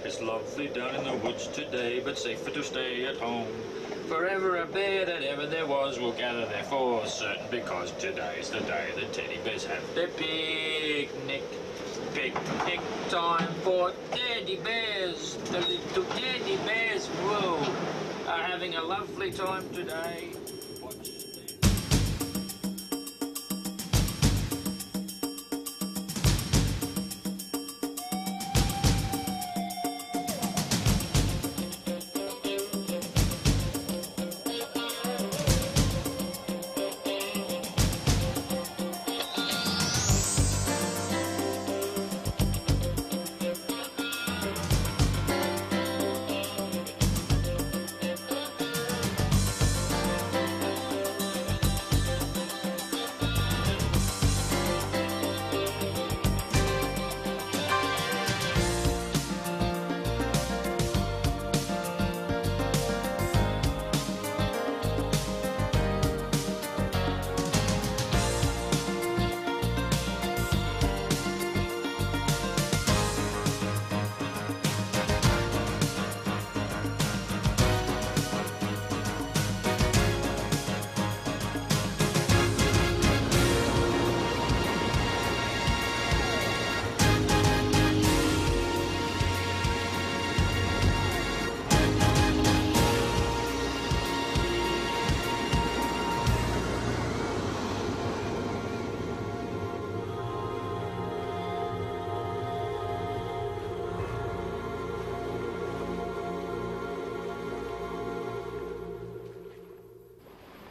It's lovely down in the woods today, but safer to stay at home. Forever a bear that ever there was will gather there for certain, because today's the day the teddy bears have their picnic. Picnic time for teddy bears. The little teddy bears, whoa, are having a lovely time today.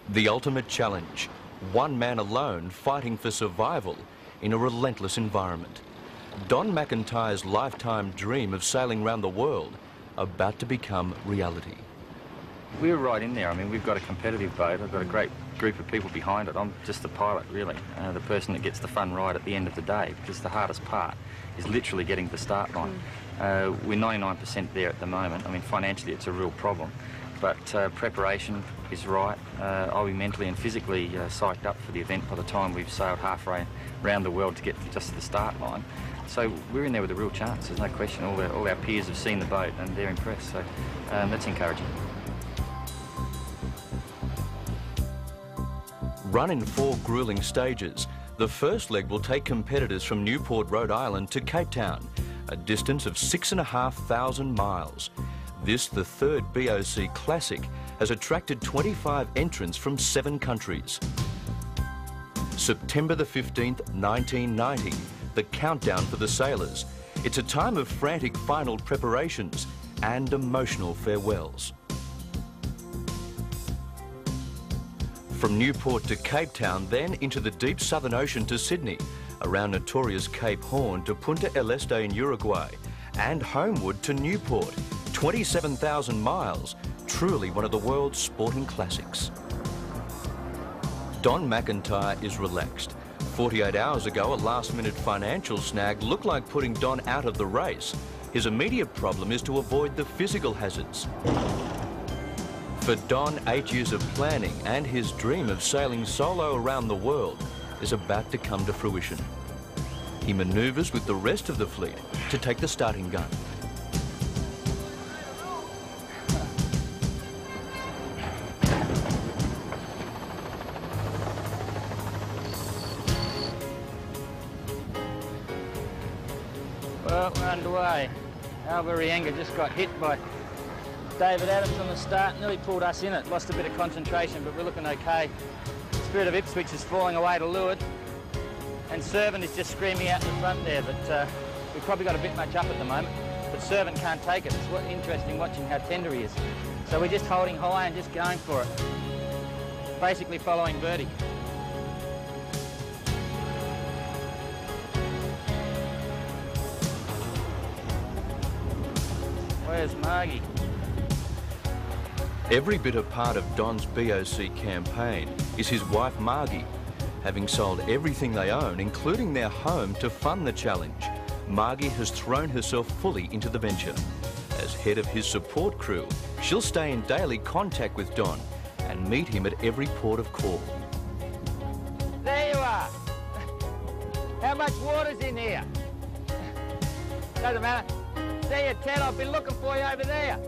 The ultimate challenge, one man alone fighting for survival in a relentless environment. Don McIntyre's lifetime dream of sailing around the world about to become reality. We're right in there. I mean, we've got a competitive boat. I've got a great group of people behind it. I'm just the pilot, really, the person that gets the fun ride at the end of the day, because the hardest part is literally getting to the start line. We're 99% there at the moment. I mean, financially, it's a real problem. But preparation is right. I'll be mentally and physically psyched up for the event by the time we've sailed halfway around the world to get just to the start line. So we're in there with a real chance, there's no question. All our peers have seen the boat and they're impressed, so that's encouraging. Run in 4 grueling stages, the first leg will take competitors from Newport, Rhode Island to Cape Town, a distance of 6,500 miles. This, the third BOC Classic, has attracted 25 entrants from 7 countries. September the 15th, 1990, the countdown for the sailors. It's a time of frantic final preparations and emotional farewells. From Newport to Cape Town, then into the deep Southern Ocean to Sydney, around notorious Cape Horn to Punta del Este in Uruguay, and homeward to Newport, 27,000 miles, truly one of the world's sporting classics. Don McIntyre is relaxed. 48 hours ago, a last-minute financial snag looked like putting Don out of the race. His immediate problem is to avoid the physical hazards. For Don, 8 years of planning and his dream of sailing solo around the world is about to come to fruition. He manoeuvres with the rest of the fleet to take the starting gun. Well, we're underway. Alvarianga just got hit by David Adams on the start, nearly pulled us in it, lost a bit of concentration, but we're looking okay. Spirit of Ipswich is falling away to leeward, and Servant is just screaming out in the front there, but we've probably got a bit much up at the moment, but Servant can't take it. It's interesting watching how tender he is. So we're just holding high and just going for it, basically following Bertie. Where's Margie? Every bit a part of Don's BOC campaign is his wife Margie. Having sold everything they own, including their home, to fund the challenge, Margie has thrown herself fully into the venture. As head of his support crew, she'll stay in daily contact with Don and meet him at every port of call. There you are. How much water's in here? Doesn't matter. There you, Ted, I've been looking for you over there.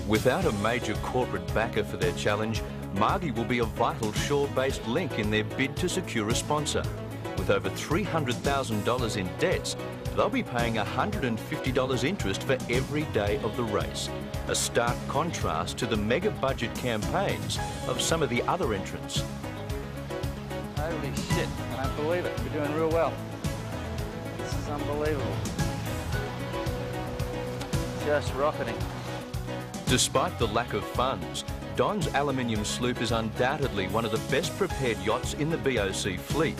Without a major corporate backer for their challenge, Margie will be a vital shore-based link in their bid to secure a sponsor. With over $300,000 in debts, they'll be paying $150 interest for every day of the race, a stark contrast to the mega-budget campaigns of some of the other entrants. Holy shit, I don't believe it. We're doing real well. This is unbelievable. Just rocketing. Despite the lack of funds, Don's aluminium sloop is undoubtedly one of the best prepared yachts in the BOC fleet.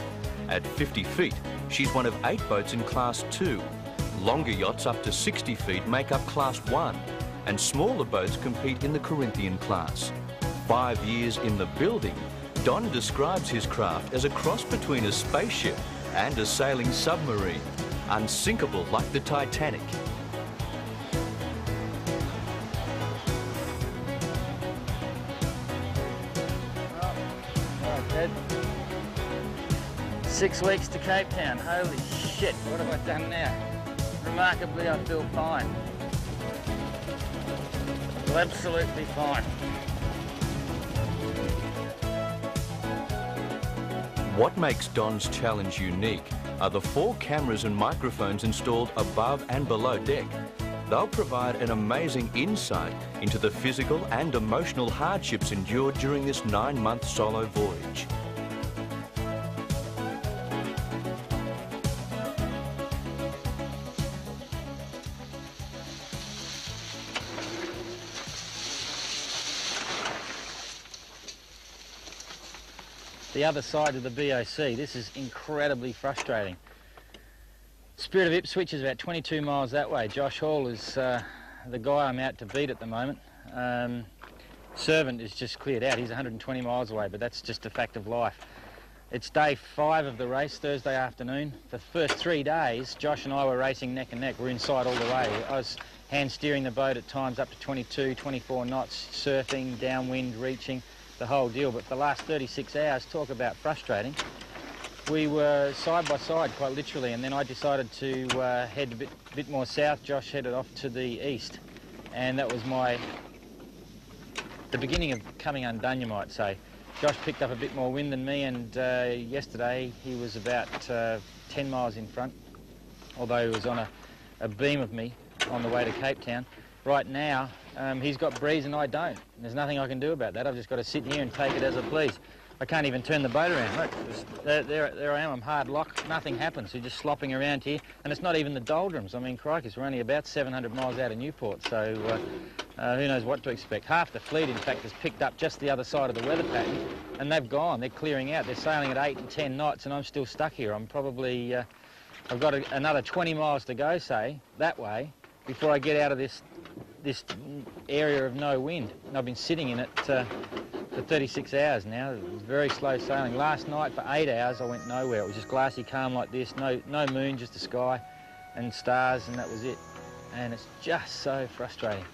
At 50 feet, she's one of 8 boats in Class 2. Longer yachts up to 60 feet make up Class 1, and smaller boats compete in the Corinthian class. 5 years in the building, Don describes his craft as a cross between a spaceship and a sailing submarine, unsinkable like the Titanic. Ted. 6 weeks to Cape Town. Holy shit, what have I done now? Remarkably, I feel fine. Feel absolutely fine. What makes Don's challenge unique are the 4 cameras and microphones installed above and below deck. They'll provide an amazing insight into the physical and emotional hardships endured during this 9-month solo voyage. The other side of the BOC, this is incredibly frustrating. Spirit of Ipswich is about 22 miles that way. Josh Hall is the guy I'm out to beat at the moment. Servant is just cleared out. He's 120 miles away, but that's just a fact of life. It's day 5 of the race, Thursday afternoon. The first 3 days, Josh and I were racing neck and neck. We're inside all the way. I was hand steering the boat at times up to 22, 24 knots, surfing, downwind, reaching, the whole deal. But for the last 36 hours, talk about frustrating. We were side by side, quite literally, and then I decided to head a bit more south. Josh headed off to the east, and that was the beginning of coming undone, you might say. Josh picked up a bit more wind than me, and yesterday he was about 10 miles in front, although he was on a beam of me on the way to Cape Town. Right now, he's got breeze and I don't. There's nothing I can do about that. I've just got to sit here and take it as I please. I can't even turn the boat around. Look, there I am, I'm hard locked, nothing happens. We're just slopping around here, and it's not even the doldrums. I mean, crikey, we're only about 700 miles out of Newport, so who knows what to expect. Half the fleet, in fact, has picked up just the other side of the weather pattern, and they've gone, they're clearing out. They're sailing at 8 and 10 knots, and I'm still stuck here. I'm probably, I've got another 20 miles to go, say, that way, before I get out of this area of no wind. And I've been sitting in it for 36 hours now. It was very slow sailing. Last night for 8 hours I went nowhere. It was just glassy calm like this, no moon, just the sky and stars, and that was it. And it's just so frustrating.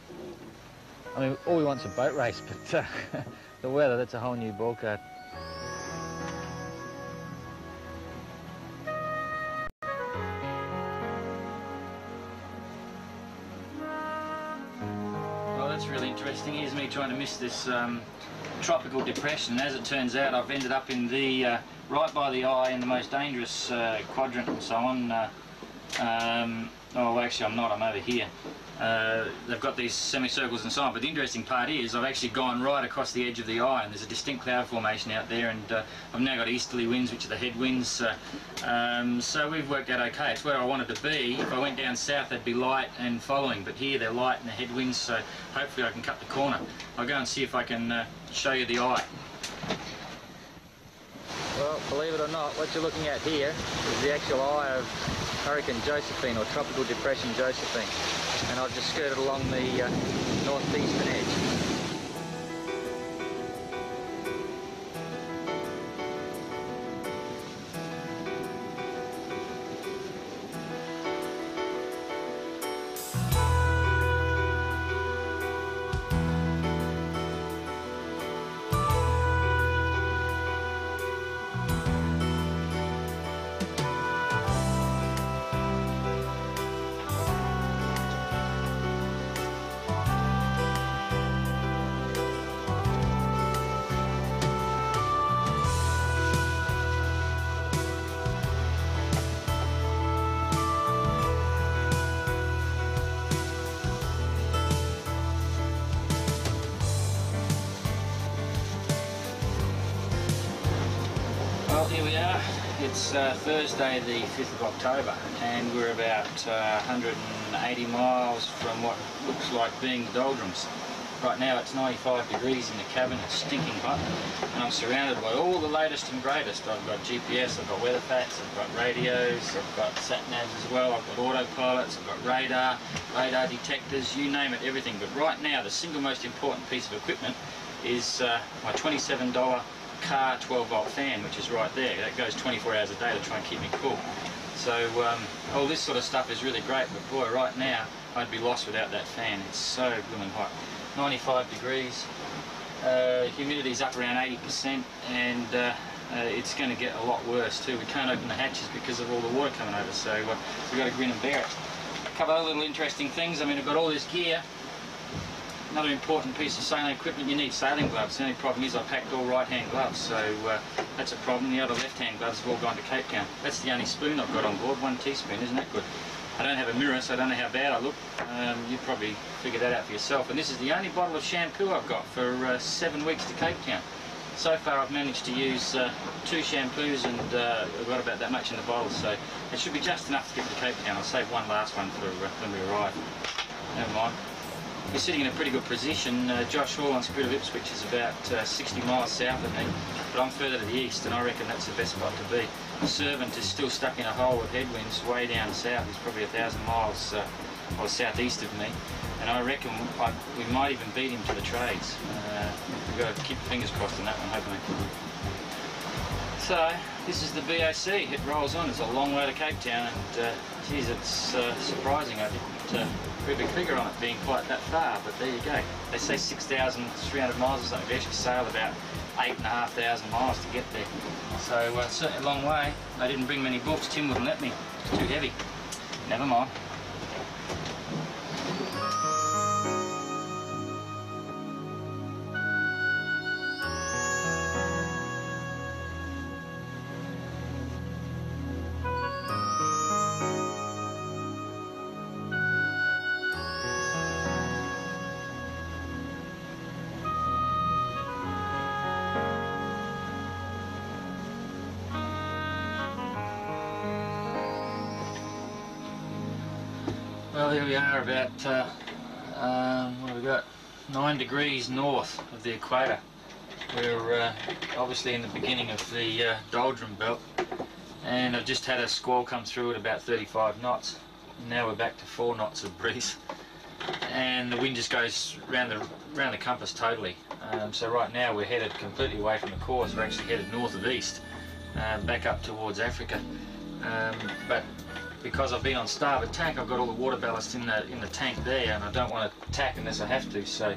I mean, all we want's a boat race, but the weather, that's a whole new ballcard. Really interesting. Here's me trying to miss this tropical depression. As it turns out, I've ended up in the right by the eye in the most dangerous quadrant and so on. Oh, actually I'm not, I'm over here. They've got these semicircles and so on, but the interesting part is I've actually gone right across the edge of the eye, and there's a distinct cloud formation out there, and I've now got easterly winds, which are the headwinds, so we've worked out okay. It's where I wanted to be. If I went down south they'd be light and following, but here they're light and the headwinds, so hopefully I can cut the corner. I'll go and see if I can show you the eye. Well, believe it or not, what you're looking at here is the actual eye of Hurricane Josephine, or Tropical Depression Josephine, and I've just skirted along the northeastern edge. here we are. It's Thursday the 5th of October and we're about 180 miles from what looks like being the doldrums. Right now it's 95 degrees in the cabin, it's stinking hot, and I'm surrounded by all the latest and greatest. I've got GPS, I've got weather packs, I've got radios, I've got sat-navs as well, I've got autopilots, I've got radar detectors, you name it, everything. But right now the single most important piece of equipment is my $27 car 12-volt fan, which is right there. That goes 24 hours a day to try and keep me cool. So all this sort of stuff is really great, but boy, right now I'd be lost without that fan. It's so blooming hot. 95 degrees, humidity's up around 80%, and it's going to get a lot worse too. We can't open the hatches because of all the water coming over, so we've got to grin and bear it. A couple of other little interesting things. I mean, I've got all this gear. Another important piece of sailing equipment, you need sailing gloves. The only problem is I packed all right-hand gloves, so that's a problem. The other left-hand gloves have all gone to Cape Town. That's the only spoon I've got on board, 1 teaspoon, isn't that good? I don't have a mirror, so I don't know how bad I look. You'd probably figure that out for yourself. And this is the only bottle of shampoo I've got for 7 weeks to Cape Town. So far I've managed to use 2 shampoos, and I've got about that much in the bottle, so it should be just enough to get to Cape Town. I'll save one last one for when we arrive. Never mind. We're sitting in a pretty good position. Josh Hall on Spirit of Ipswich is about 60 miles south of me, but I'm further to the east, and I reckon that's the best spot to be. Servant is still stuck in a hole with headwinds way down south. He's probably 1,000 miles or southeast of me, and I reckon we might even beat him to the trades. We've got to keep the fingers crossed on that one, hopefully. So this is the BOC. It rolls on. It's a long way to Cape Town, and geez, it's surprising. I didn't put a big figure on it being quite that far, but there you go. They say 6,300 miles or something. We actually sailed about 8,500 miles to get there. So certainly a long way. I didn't bring many books. Tim wouldn't let me. It's too heavy. Never mind. Well, here we are about, what have we got, 9 degrees north of the equator. We're obviously in the beginning of the doldrum belt, and I've just had a squall come through at about 35 knots. Now we're back to 4 knots of breeze, and the wind just goes round the compass totally. So right now we're headed completely away from the course. We're actually headed north of east, back up towards Africa. But because I've been on starboard tack, I've got all the water ballast in the tank there, and I don't want to tack unless I have to. So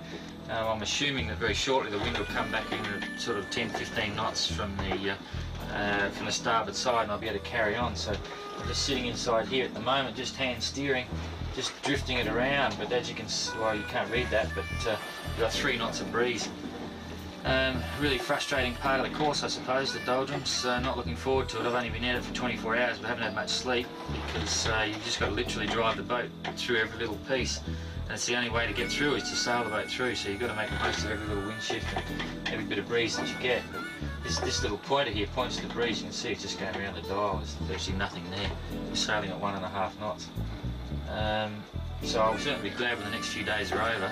I'm assuming that very shortly the wind will come back in at sort of 10-15 knots from the starboard side, and I'll be able to carry on. So I'm just sitting inside here at the moment, just hand steering, just drifting it around. But as you can, well, you can't read that, but we've got 3 knots of breeze. Really frustrating part of the course, I suppose, the doldrums. Not looking forward to it. I've only been out for 24 hours, but haven't had much sleep, because you've just got to literally drive the boat through every little piece. And it's the only way to get through is to sail the boat through, so you've got to make the most of every little wind shift and every bit of breeze that you get. This little pointer here points to the breeze. You can see it's just going around the dial. There's virtually nothing there. We're sailing at 1.5 knots. So I'll certainly be glad when the next few days are over.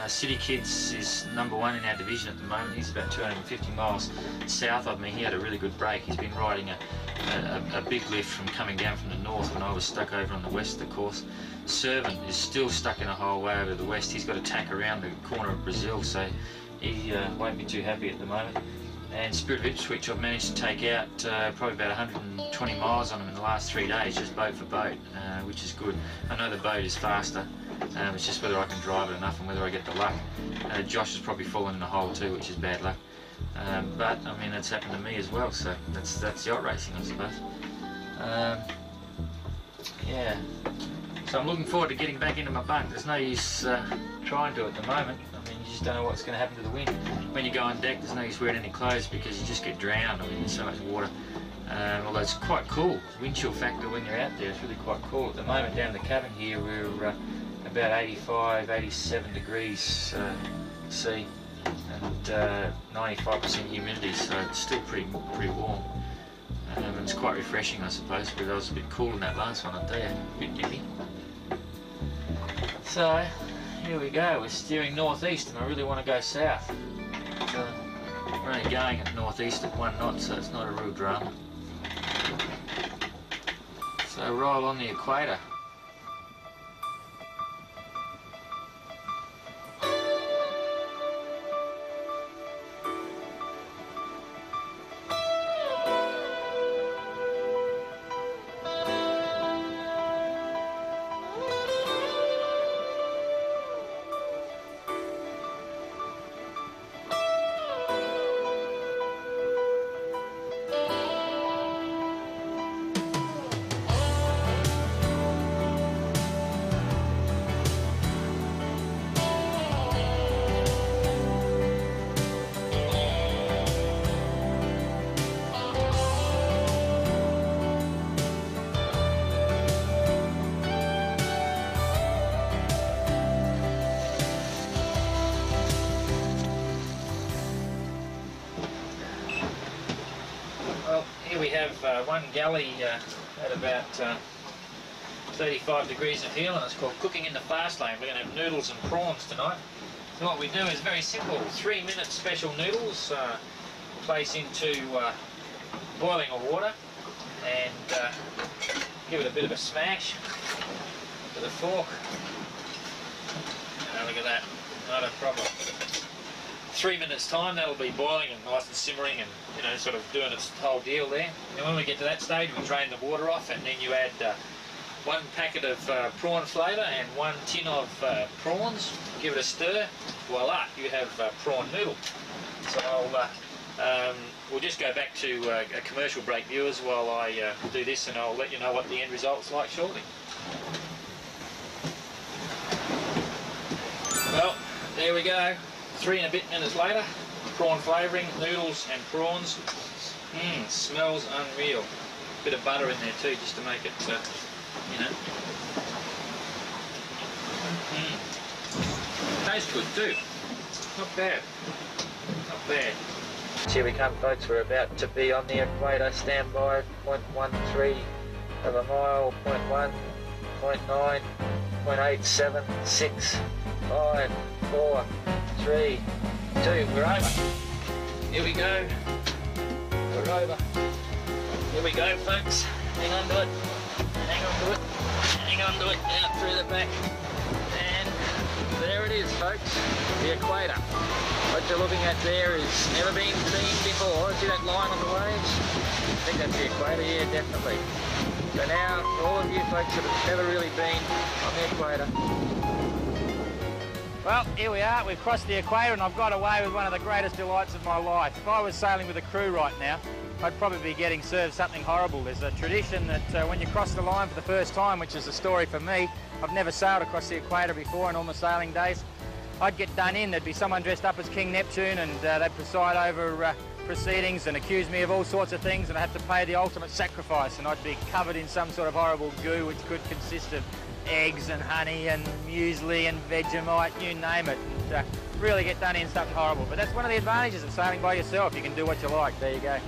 City Kids is #1 in our division at the moment. He's about 250 miles south of me. He had a really good break. He's been riding a big lift from coming down from the north when I was stuck over on the west of the course. Servant is still stuck in a hole way over the west. He's got to tack around the corner of Brazil, so he won't be too happy at the moment. And Spirit of Ipswich, I've managed to take out probably about 120 miles on him in the last 3 days, just boat for boat, which is good. I know the boat is faster. It's just whether I can drive it enough and whether I get the luck. Josh has probably fallen in the hole too, which is bad luck. But I mean, it's happened to me as well, so that's yacht racing, I suppose. Yeah. So I'm looking forward to getting back into my bunk. There's no use trying to at the moment. I mean, you just don't know what's going to happen to the wind. When you go on deck, there's no use wearing any clothes because you just get drowned. I mean, there's so much water. Although it's quite cool. Wind chill factor when you're out there, it's really quite cool. At the moment down in the cabin here, we're about 85, 87 degrees C, and 95% humidity, so it's still pretty warm. It's quite refreshing, I suppose, because I was a bit cool in that last one, I'll tell you, a bit nippy. So, here we go, we're steering northeast and I really want to go south. So, we're only going at northeast at 1 knot, so it's not a real drama. So roll on the equator. Here we have one galley at about 35 degrees of heel, and it's called Cooking in the Fast Lane. We're going to have noodles and prawns tonight. So what we do is very simple, 3-minute special noodles, place into boiling water and give it a bit of a smash with a fork. Look at that, not a problem. 3 minutes time, that'll be boiling and nice and simmering and, you know, sort of doing its whole deal there. And when we get to that stage, we drain the water off, and then you add 1 packet of prawn flavour and 1 tin of prawns. Give it a stir. Voila, you have prawn noodle. So we'll just go back to a commercial break, viewers, while I do this, and I'll let you know what the end result's like shortly. Well, there we go. 3 and a bit minutes later, prawn flavouring, noodles and prawns. Smells unreal. Bit of butter in there too, just to make it, you know. Tastes good too. Not bad. Not bad. Here we come, folks. We're about to be on the equator. Stand by. 0.13 of a mile. 0.1, 0.9, 0.87, 6, 5, 4, 3, 2. We're over. Here we go. We're over. Here we go, folks. Hang on to it. Hang on to it. Hang on to it. Out through the back. And there it is, folks. The equator. What you're looking at there is never been seen before. See that line on the waves? I think that's the equator. Yeah, definitely. So now, all of you folks that have never really been on the equator. Well, here we are. We've crossed the equator and I've got away with one of the greatest delights of my life. If I was sailing with a crew right now, I'd probably be getting served something horrible. There's a tradition that when you cross the line for the first time, which is a story for me, I've never sailed across the equator before in all my sailing days, I'd get done in. There'd be someone dressed up as King Neptune and they'd preside over proceedings and accuse me of all sorts of things, and I'd have to pay the ultimate sacrifice, and I'd be covered in some sort of horrible goo which could consist of eggs and honey and muesli and Vegemite, you name it, and really get done in something horrible. But that's one of the advantages of sailing by yourself. You can do what you like. There you go.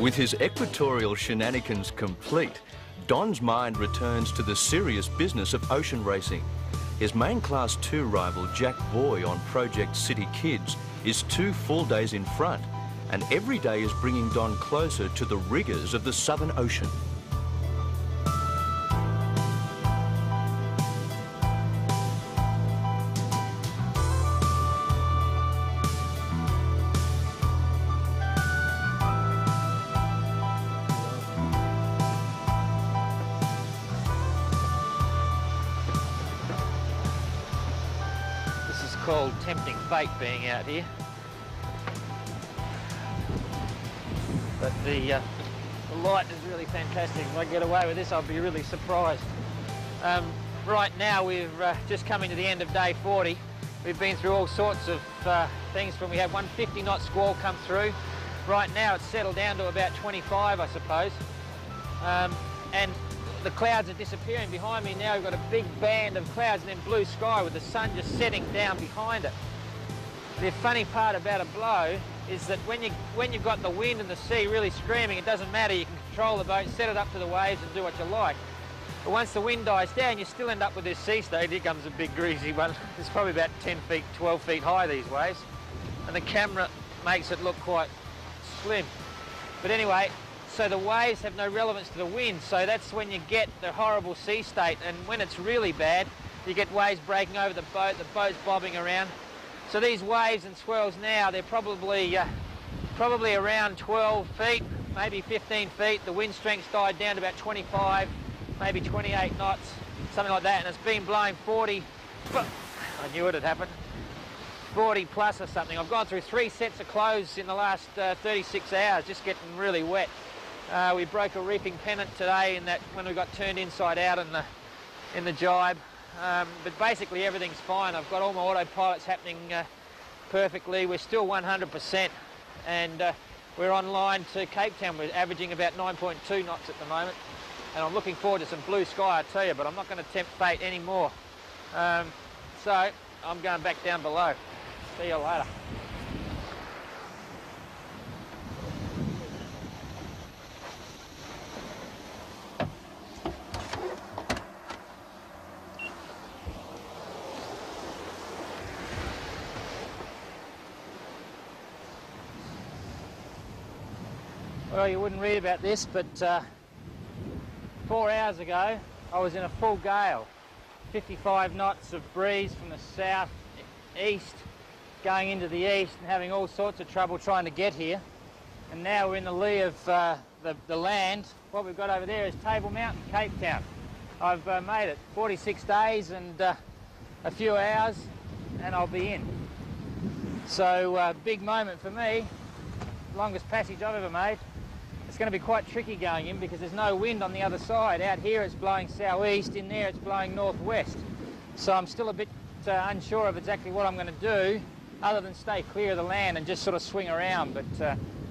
With his equatorial shenanigans complete, Don's mind returns to the serious business of ocean racing. His main Class 2 rival, Jack Boy, on Project City Kids, is 2 full days in front, and every day is bringing Don closer to the rigours of the Southern Ocean. Called tempting fate being out here. But the light is really fantastic. If I get away with this, I'll be really surprised. Right now, we've just come into the end of day 40. We've been through all sorts of things. When we had 150 knot squall come through. Right now, it's settled down to about 25, I suppose. And the clouds are disappearing behind me now. We've got a big band of clouds and then blue sky with the sun just setting down behind it. The funny part about a blow is that when you've got the wind and the sea really screaming, it doesn't matter. You can control the boat, set it up to the waves and do what you like. But once the wind dies down, you still end up with this sea state. Here comes a big greasy one. It's probably about 10 feet, 12 feet high, these waves. And the camera makes it look quite slim. But anyway, so the waves have no relevance to the wind. So that's when you get the horrible sea state. And when it's really bad, you get waves breaking over the boat's bobbing around. So these waves and swirls now, they're probably around 12 feet, maybe 15 feet. The wind strength's died down to about 25, maybe 28 knots, something like that. And it's been blowing 40, I knew it had happened, 40 plus or something. I've gone through 3 sets of clothes in the last 36 hours, just getting really wet. We broke a reefing pennant today in that when we got turned inside out in the jibe. But basically everything's fine. I've got all my autopilots happening perfectly. We're still 100%, and we're on line to Cape Town. We're averaging about 9.2 knots at the moment, and I'm looking forward to some blue sky, I tell you, but I'm not going to tempt fate anymore. So I'm going back down below. See you later. Well, you wouldn't read about this, but 4 hours ago I was in a full gale, 55 knots of breeze from the south east going into the east and having all sorts of trouble trying to get here. And now we're in the lee of the land. What we've got over there is Table Mountain, Cape Town. I've made it 46 days and a few hours and I'll be in. So big moment for me, longest passage I've ever made. It's going to be quite tricky going in because there's no wind on the other side. Out here it's blowing southeast, in there it's blowing northwest. So I'm still a bit unsure of exactly what I'm going to do other than stay clear of the land and just sort of swing around, but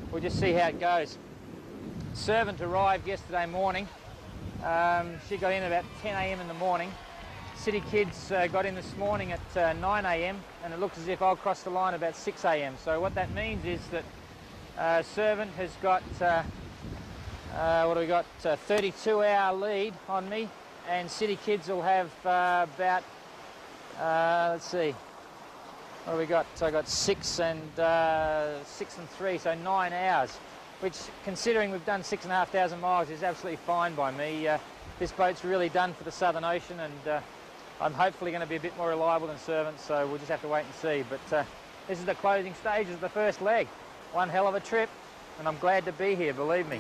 we'll just see how it goes. Servant arrived yesterday morning. She got in about 10 a.m. in the morning. City kids got in this morning at 9 a.m. and it looks as if I'll cross the line about 6 a.m. So what that means is that Servant has got, what do we got, 32-hour lead on me, and City Kids will have about, let's see, what do we got? So I got 6 and 3, so 9 hours, which, considering we've done 6,500 miles, is absolutely fine by me. This boat's really done for the Southern Ocean, and I'm hopefully going to be a bit more reliable than Servant, so we'll just have to wait and see. But this is the closing stages of the first leg. One hell of a trip, and I'm glad to be here, believe me.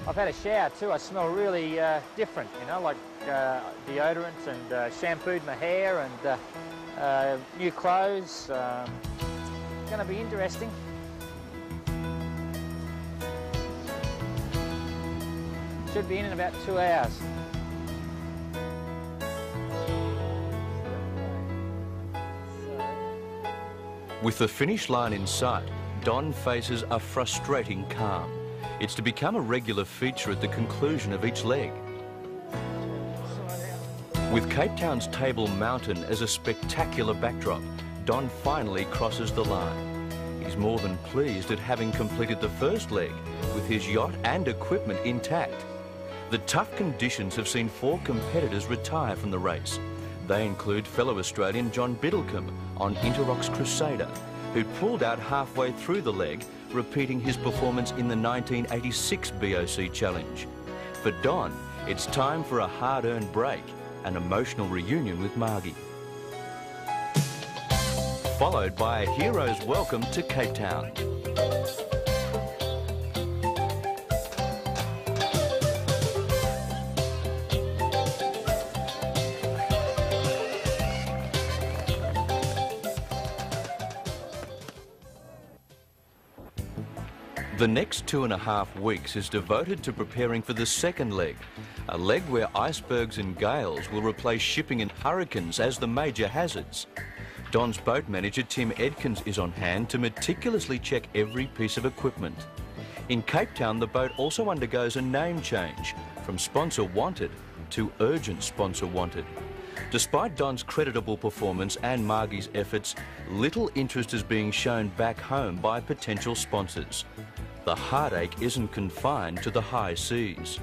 I've had a shower too. I smell really different, you know, like deodorants, and shampooed my hair, and new clothes. It's going to be interesting. Should be in about 2 hours. With the finish line in sight, Don faces a frustrating calm. It's to become a regular feature at the conclusion of each leg. With Cape Town's Table Mountain as a spectacular backdrop, Don finally crosses the line. He's more than pleased at having completed the first leg with his yacht and equipment intact. The tough conditions have seen 4 competitors retire from the race. They include fellow Australian John Biddlecombe on Interrock's Crusader, who pulled out halfway through the leg, repeating his performance in the 1986 BOC Challenge. For Don, it's time for a hard-earned break, an emotional reunion with Margie. Followed by a hero's welcome to Cape Town. The next 2.5 weeks is devoted to preparing for the second leg, a leg where icebergs and gales will replace shipping and hurricanes as the major hazards. Don's boat manager, Tim Edkins, is on hand to meticulously check every piece of equipment. In Cape Town, the boat also undergoes a name change from Sponsor Wanted to Urgent Sponsor Wanted. Despite Don's creditable performance and Margie's efforts, little interest is being shown back home by potential sponsors. The heartache isn't confined to the high seas.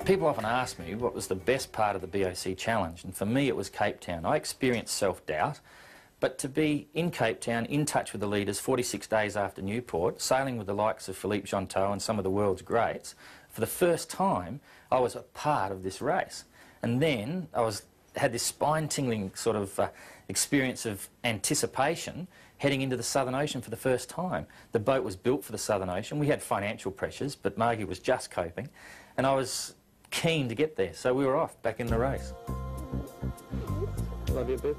People often ask me what was the best part of the BOC challenge, and for me it was Cape Town. I experienced self-doubt, but to be in Cape Town, in touch with the leaders 46 days after Newport, sailing with the likes of Philippe Jonteau and some of the world's greats, for the first time I was a part of this race. And then I had this spine-tingling sort of experience of anticipation heading into the Southern Ocean for the first time. The boat was built for the Southern Ocean. We had financial pressures, but Margie was just coping, and I was keen to get there, so we were off back in the race. Love you, babe.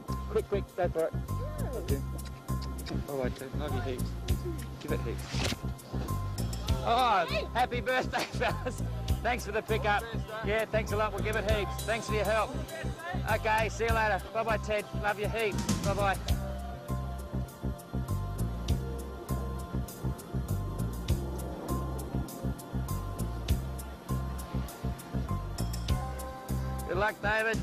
Quick, that's all right. Love you. All right, Dad. Love you heaps. Give it heaps. Oh, happy birthday, fellas. Thanks for the pickup. Yeah, thanks a lot. We'll give it heaps. Thanks for your help. Okay, see you later. Bye-bye, Ted. Love you heaps. Bye-bye. Good luck, David.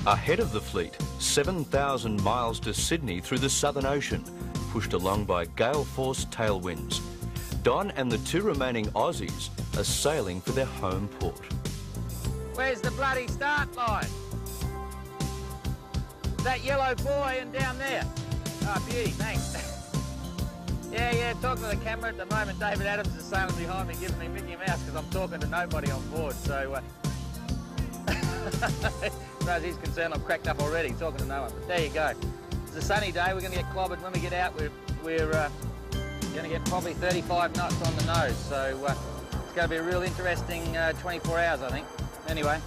Ahead of the fleet, 7,000 miles to Sydney through the Southern Ocean, pushed along by gale-force tailwinds. Don and the two remaining Aussies are sailing for their home port. Where's the bloody start line? That yellow buoy and down there. Oh, beauty, thanks. Yeah, talking to the camera at the moment. David Adams is sailing behind me, giving me Mickey Mouse because I'm talking to nobody on board, so... as far as he's concerned, I'm cracked up already, talking to no one. But there you go. It's a sunny day. We're going to get clobbered when we get out. We're going to get probably 35 knots on the nose, so it's going to be a real interesting 24 hours, I think. Anyway.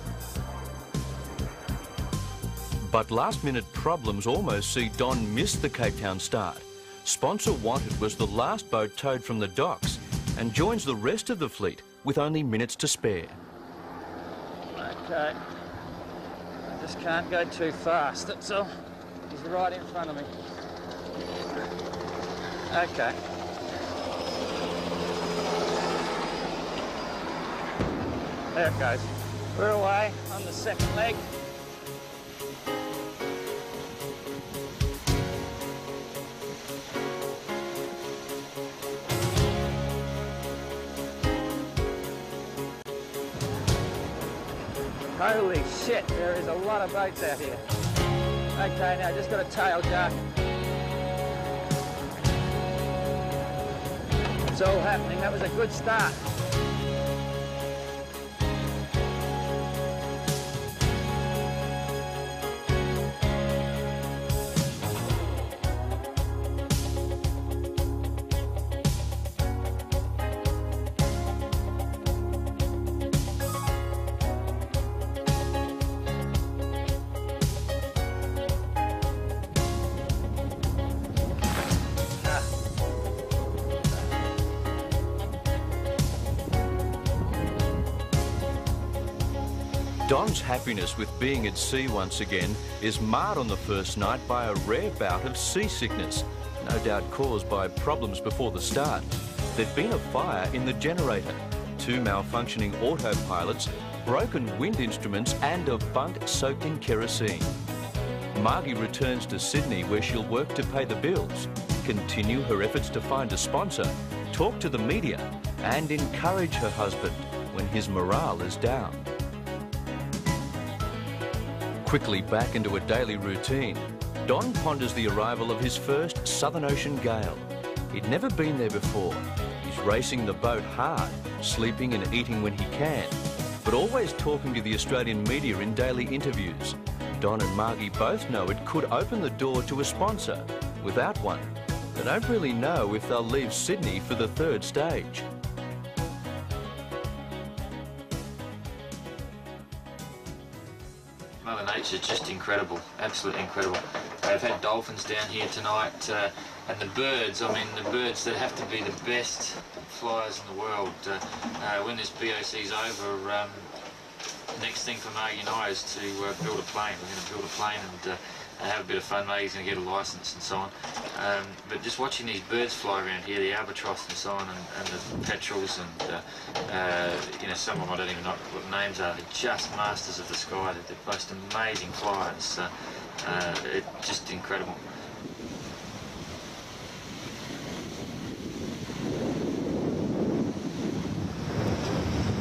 But last-minute problems almost see Don miss the Cape Town start. Sponsor Wanted was the last boat towed from the docks and joins the rest of the fleet with only minutes to spare. Okay. I just can't go too fast, that's all. He's right in front of me. Okay. There it goes. We're away on the second leg. Holy shit, there is a lot of boats out here. Okay, now just got a tail jar. It's all happening. That was a good start. Don's happiness with being at sea once again is marred on the first night by a rare bout of seasickness, no doubt caused by problems before the start. There'd been a fire in the generator, 2 malfunctioning autopilots, broken wind instruments and a bunt soaked in kerosene. Margie returns to Sydney where she'll work to pay the bills, continue her efforts to find a sponsor, talk to the media and encourage her husband when his morale is down. Quickly back into a daily routine, Don ponders the arrival of his first Southern Ocean gale. He'd never been there before. He's racing the boat hard, sleeping and eating when he can, but always talking to the Australian media in daily interviews. Don and Margie both know it could open the door to a sponsor. Without one, they don't really know if they'll leave Sydney for the third stage. Mother Nature's just incredible, absolutely incredible. They've had dolphins down here tonight, and the birds, I mean the birds that have to be the best flyers in the world. When this BOC's over, next thing for Margie and I is to build a plane. We're going to build a plane and have a bit of fun. Margie's going to get a licence and so on. But just watching these birds fly around here, the albatross and so on, and the petrels and you know, some of them I don't even know what the names are. They're just masters of the sky. They're the most amazing flyers. It's just incredible.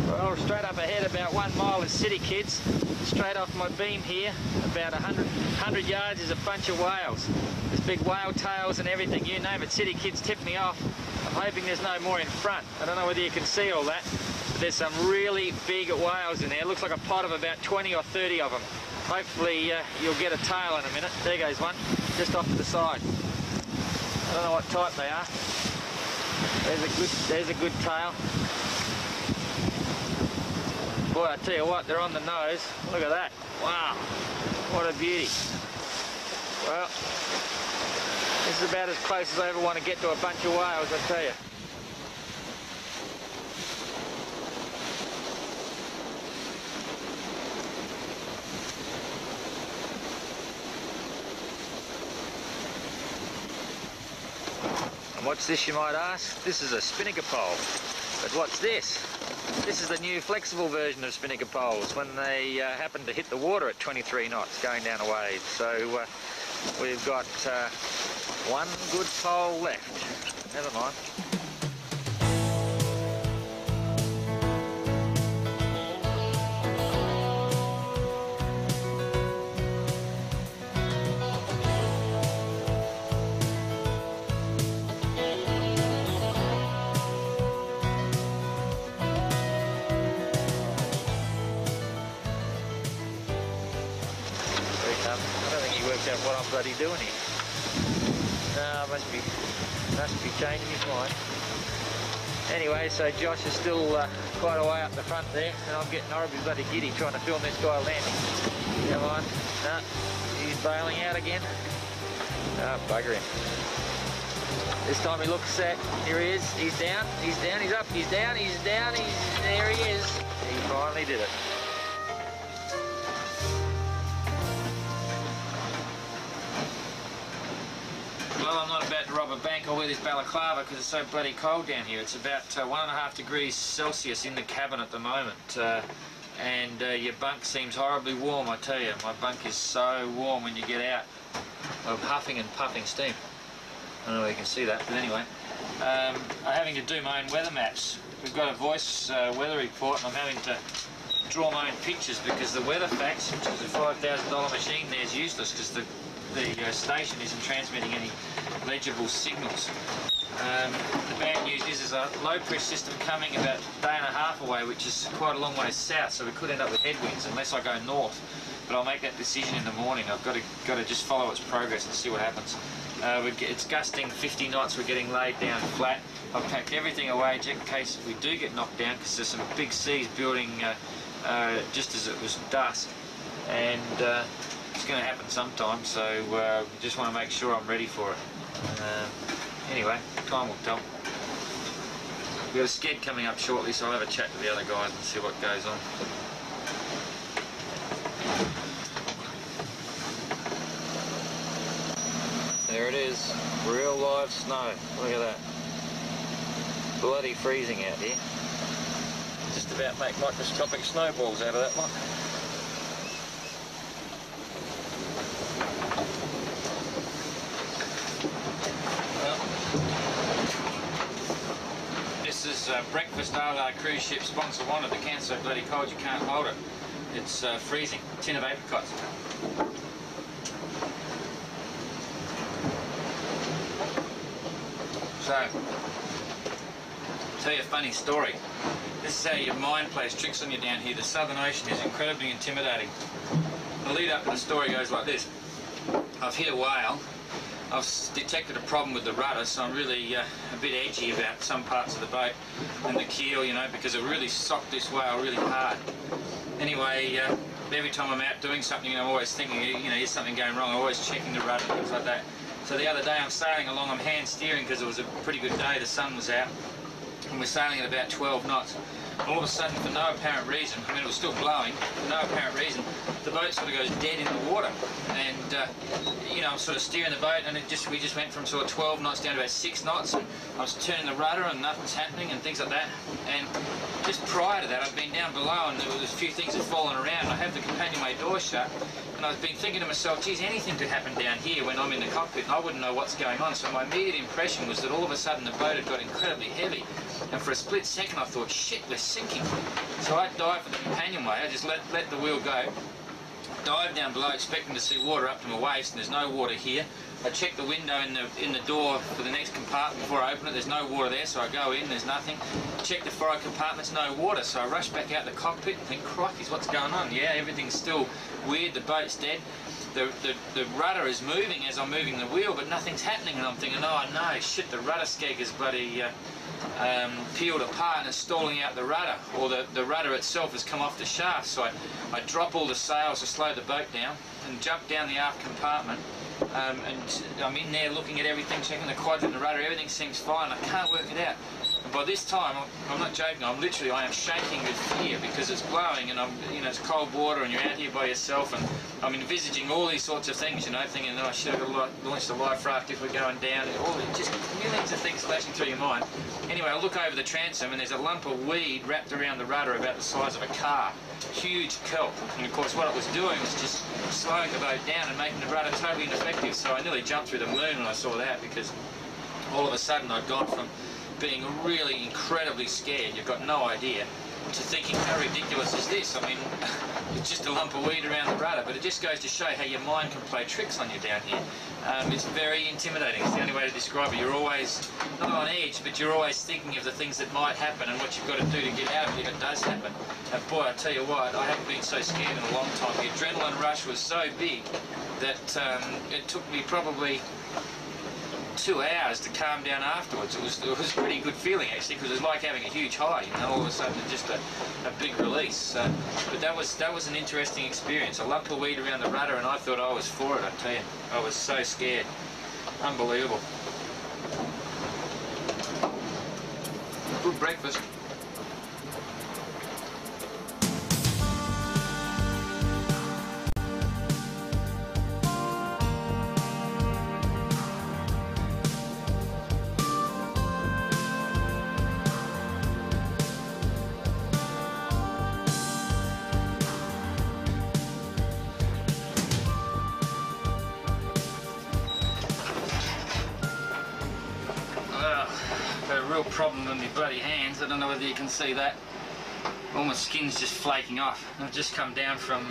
Well, straight up ahead, about 1 mile is City Kids. Straight off my beam here, about 100 yards is a bunch of whales. There's big whale tails and everything, you name it. City Kids tipped me off. I'm hoping there's no more in front. I don't know whether you can see all that, but there's some really big whales in there. It looks like a pot of about 20 or 30 of them. Hopefully you'll get a tail in a minute. There goes one, just off to the side. I don't know what type they are. There's a good tail. Boy, I tell you what, they're on the nose. Look at that. Wow, what a beauty. Well, this is about as close as I ever want to get to a bunch of whales, I tell you. And what's this, you might ask? This is a spinnaker pole. But what's this? This is the new flexible version of spinnaker poles when they happen to hit the water at 23 knots going down a wave. So we've got one good pole left. Never mind. What I'm bloody doing here. No, must be changing his mind. Anyway, so Josh is still quite a way up the front there, and I'm getting horribly bloody giddy trying to film this guy landing. Come on. No, he's bailing out again. Oh, bugger him. This time he looks set. Here he is. He's down. He's down. He's up. He's down. He's down. There he is. He finally did it. Well, I'm not about to rob a bank or wear this balaclava because it's so bloody cold down here. It's about 1.5 degrees Celsius in the cabin at the moment. And your bunk seems horribly warm, I tell you. My bunk is so warm when you get out of huffing and puffing steam. I don't know if you can see that, but anyway. I'm having to do my own weather maps. We've got a voice weather report, and I'm having to draw my own pictures because the weather facts, which is a $5,000 machine there, is useless because the station isn't transmitting any legible signals. The bad news is there's a low-pressure system coming about a day and a half away, which is quite a long way south, so we could end up with headwinds unless I go north. But I'll make that decision in the morning. I've got to just follow its progress and see what happens. It's gusting 50 knots. We're getting laid down flat. I've packed everything away just in case we do get knocked down, because there's some big seas building just as it was dusk, and it's going to happen sometime, so just want to make sure I'm ready for it. Anyway, time will tell. We've got a sked coming up shortly, so I'll have a chat to the other guys and see what goes on. There it is, real live snow. Look at that. Bloody freezing out here. Just about make microscopic snowballs out of that one. This is breakfast a la cruise ship sponsor wanted. The can's so bloody cold you can't hold it. It's freezing. A tin of apricots. So, I'll tell you a funny story. This is how your mind plays tricks on you down here. The Southern Ocean is incredibly intimidating. The lead up to the story goes like this. I've hit a whale. I've detected a problem with the rudder, so I'm really a bit edgy about some parts of the boat and the keel, you know, because it really socked this whale really hard. Anyway, every time I'm out doing something, I'm always thinking, you know, is something going wrong? I'm always checking the rudder, things like that. So the other day I'm sailing along, I'm hand steering because it was a pretty good day, the sun was out, and we're sailing at about 12 knots. All of a sudden, for no apparent reason, I mean, it was still blowing, for no apparent reason, the boat sort of goes dead in the water. And, you know, I'm sort of steering the boat, and we just went from sort of 12 knots down to about 6 knots, and I was turning the rudder and nothing's happening and things like that. And just prior to that, I'd been down below and there was a few things had fallen around. I had the companionway door shut, and I've been thinking to myself, geez, anything could happen down here when I'm in the cockpit and I wouldn't know what's going on. So my immediate impression was that all of a sudden the boat had got incredibly heavy. And for a split second I thought, shit, we're sinking. So I dived for the companionway, I just let the wheel go, dived down below expecting to see water up to my waist, and there's no water here. I checked the window in the door for the next compartment before I open it, there's no water there, so I go in, there's nothing. Check the forward compartments, no water, so I rush back out the cockpit and think, crikeys, what's going on? Yeah, everything's still weird, the boat's dead. The rudder is moving as I'm moving the wheel, but nothing's happening, and I'm thinking, oh no, shit, the rudder skeg is bloody peeled apart and it's stalling out the rudder, or the rudder itself has come off the shaft. So I drop all the sails to slow the boat down and jump down the aft compartment, and I'm in there looking at everything, checking the quadrant, the rudder, everything seems fine. I can't work it out. And by this time, I'm not joking, I am shaking with fear because it's blowing and you know, it's cold water and you're out here by yourself, and I'm envisaging all these sorts of things, you know, thinking, oh, I should have launched the life raft if we're going down, just millions of things flashing through your mind. Anyway, I look over the transom and there's a lump of weed wrapped around the rudder about the size of a car. Huge kelp. And of course what it was doing was just slowing the boat down and making the rudder totally ineffective. So I nearly jumped through the moon when I saw that, because all of a sudden I'd gone from being really incredibly scared, you've got no idea, to thinking, how ridiculous is this? I mean, it's just a lump of weed around the rudder, but it just goes to show how your mind can play tricks on you down here. It's very intimidating. It's the only way to describe it. You're always, not on edge, but you're always thinking of the things that might happen and what you've got to do to get out of it if it does happen. And boy, I tell you what, I haven't been so scared in a long time. The adrenaline rush was so big that it took me probably 2 hours to calm down afterwards. It was a pretty good feeling actually, because it was like having a huge high, you know, all of a sudden just a big release. But that was an interesting experience. A lump of weed around the rudder, and I thought I was for it, I tell you. I was so scared. Unbelievable. Good breakfast. Problem with my bloody hands. I don't know whether you can see that. All my skin's just flaking off. I've just come down from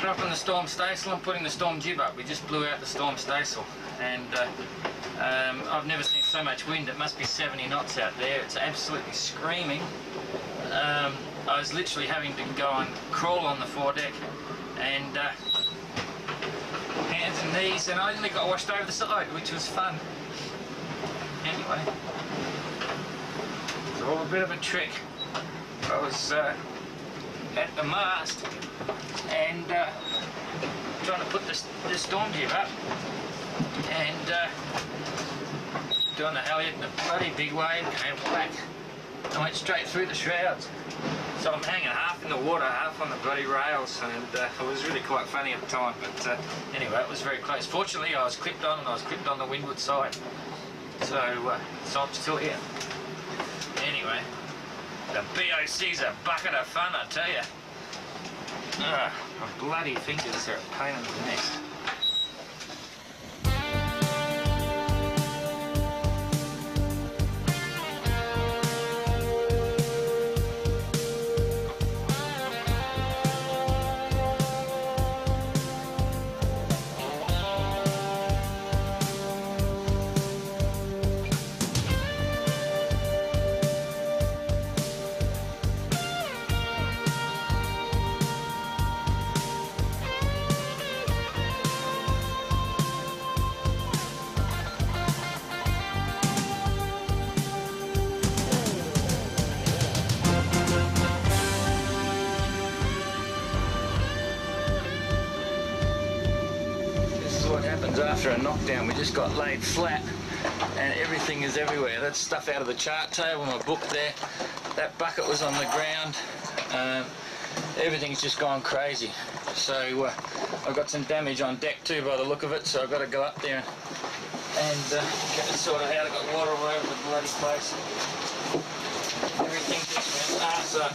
dropping the storm staysail and putting the storm jib up. We just blew out the storm staysail, and I've never seen so much wind. It must be 70 knots out there. It's absolutely screaming. I was literally having to go and crawl on the foredeck and hands and knees, and I nearly got washed over the side, which was fun. Anyway, it's all a bit of a trick. I was at the mast and trying to put the storm jib up, and doing the halyard in a bloody big wave, and whack, I went straight through the shrouds. So I'm hanging half in the water, half on the bloody rails, and it was really quite funny at the time. But anyway, it was very close. Fortunately, I was clipped on, and I was clipped on the windward side. So I'm still here. Anyway, the BOC's a bucket of fun, I tell you. My bloody fingers are a pain in the neck. Because after a knockdown we just got laid flat and everything is everywhere. That's stuff out of the chart table, my book there. That bucket was on the ground. Everything's just gone crazy. So I've got some damage on deck too by the look of it, so I've got to go up there and get it sorted out. I've got water all over the bloody place. Everything just went arse up.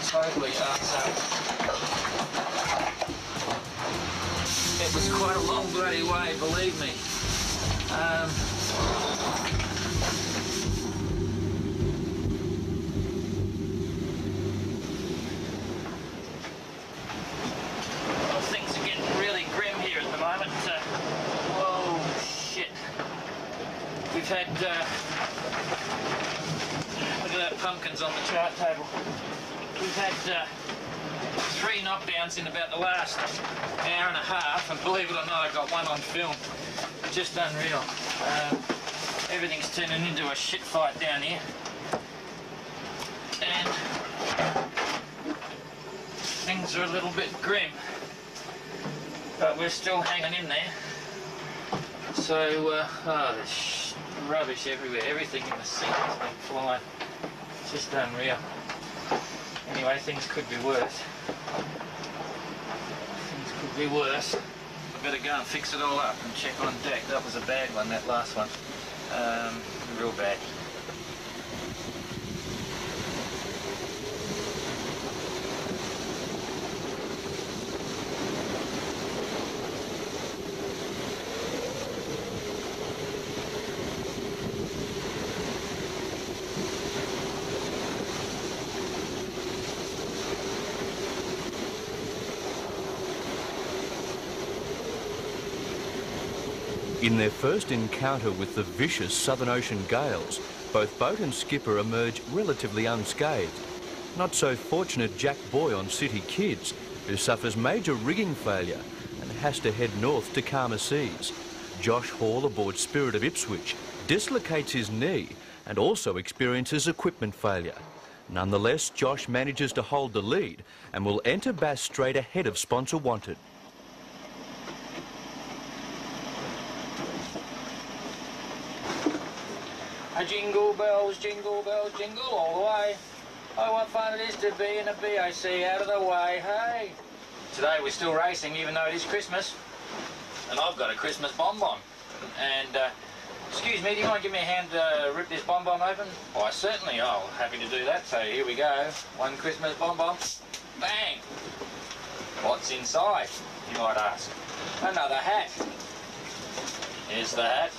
Totally arse up. It was quite a long bloody way, believe me. Well, things are getting really grim here at the moment. Whoa, shit. We've had, look at that pumpkins on the chart table. We've had 3 knockdowns in about the last hour and a half, and believe it or not, I got one on film. Just unreal. Everything's turning into a shit fight down here. And things are a little bit grim. But we're still hanging in there. So, oh, there's rubbish everywhere. Everything in the sink has been flying. It's just unreal. Anyway, things could be worse. Things could be worse. I better go and fix it all up and check on deck. That was a bad one, that last one. Real bad. In their first encounter with the vicious Southern Ocean gales, both boat and skipper emerge relatively unscathed. Not so fortunate Jack Boy on City Kids, who suffers major rigging failure and has to head north to calmer seas. Josh Hall aboard Spirit of Ipswich dislocates his knee and also experiences equipment failure. Nonetheless, Josh manages to hold the lead and will enter Bass Strait ahead of sponsor Wanted. Jingle bells, jingle all the way. Oh, what fun it is to be in a BOC out of the way, hey? Today we're still racing, even though it is Christmas. And I've got a Christmas bonbon. And, excuse me, do you want to give me a hand to rip this bonbon open? Why, certainly, oh, happy to do that. So here we go. One Christmas bonbon. Bang! What's inside, you might ask? Another hat. Here's the hat.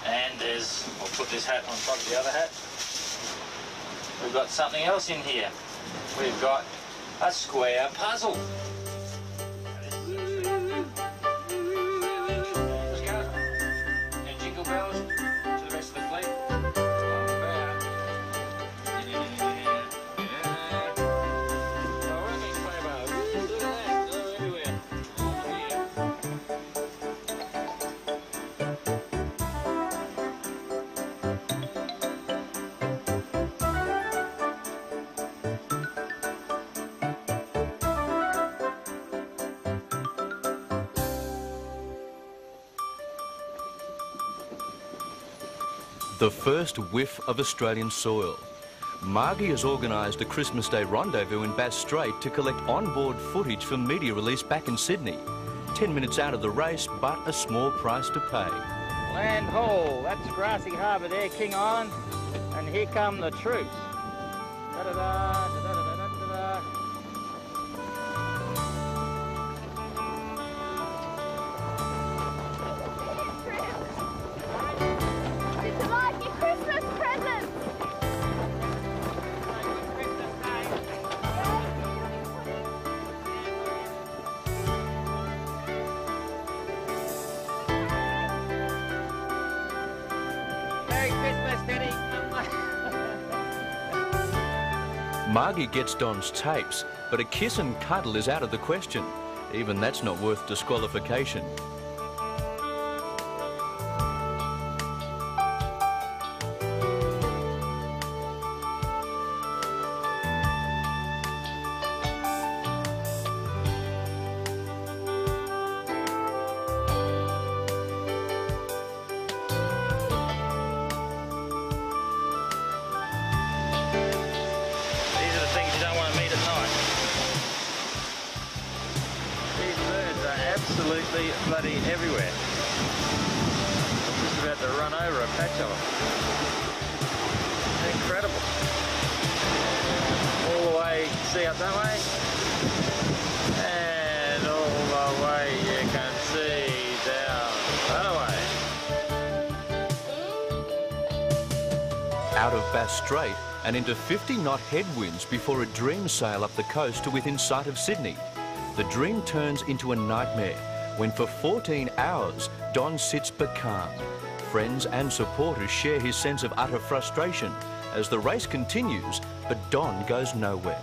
And there's, we'll put this hat on top of the other hat. We've got something else in here. We've got a square puzzle. And jingle bells to the rest of the fleet. The first whiff of Australian soil. Margie has organised a Christmas Day rendezvous in Bass Strait to collect onboard footage for media release back in Sydney. 10 minutes out of the race, but a small price to pay. Land ho, that's Grassy Harbour there, King Island, and here come the troops. Da-da-da, da-da-da-da-da-da. Did you like your Christmas present? Merry Christmas, Teddy. Margie gets Don's tapes, but a kiss and cuddle is out of the question. Even that's not worth disqualification. absolutely bloody everywhere. Just about to run over a patch of them. Incredible. All the way, see up that way? And all the way you can see down that way. Out of Bass Strait and into 50-knot headwinds before a dream sail up the coast to within sight of Sydney. The dream turns into a nightmare when for 14 hours Don sits becalmed. Friends and supporters share his sense of utter frustration as the race continues, but Don goes nowhere.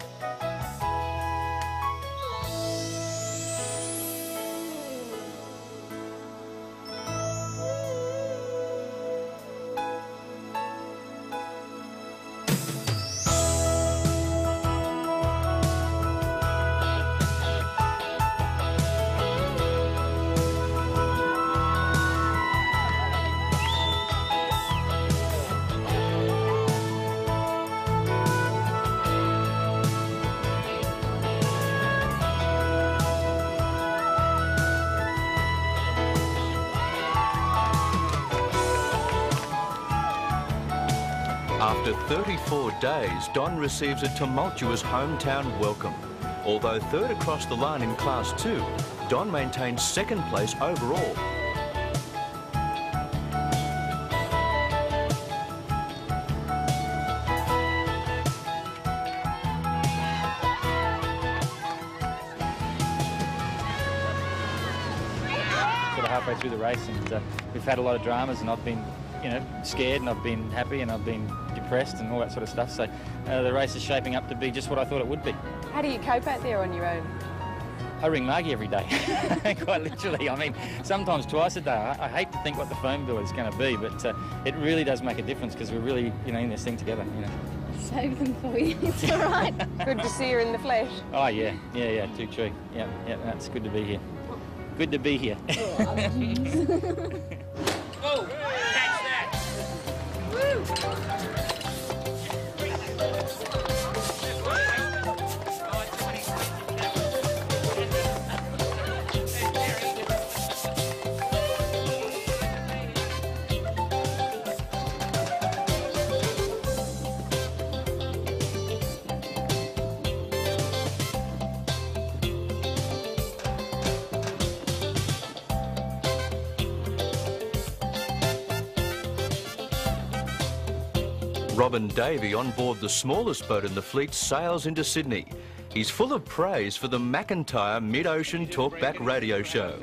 After 34 days, Don receives a tumultuous hometown welcome. Although third across the line in Class 2, Don maintains second place overall. Sort of halfway through the race, and we've had a lot of dramas, and I've been, you know, scared, and I've been happy, and I've been depressed, and all that sort of stuff. So the race is shaping up to be just what I thought it would be. How do you cope out there on your own? I ring Margie every day, quite literally. I mean, sometimes twice a day. I hate to think what the phone bill is going to be, but it really does make a difference because we're really, you know, in this thing together, you know. Save them for you. It's all right. Good to see you in the flesh. Oh, yeah, too true. Yeah, it's good to be here. Good to be here. Oh, catch that! Woo! Robin Davey, on board the smallest boat in the fleet, sails into Sydney. He's full of praise for the McIntyre mid-ocean talkback radio show.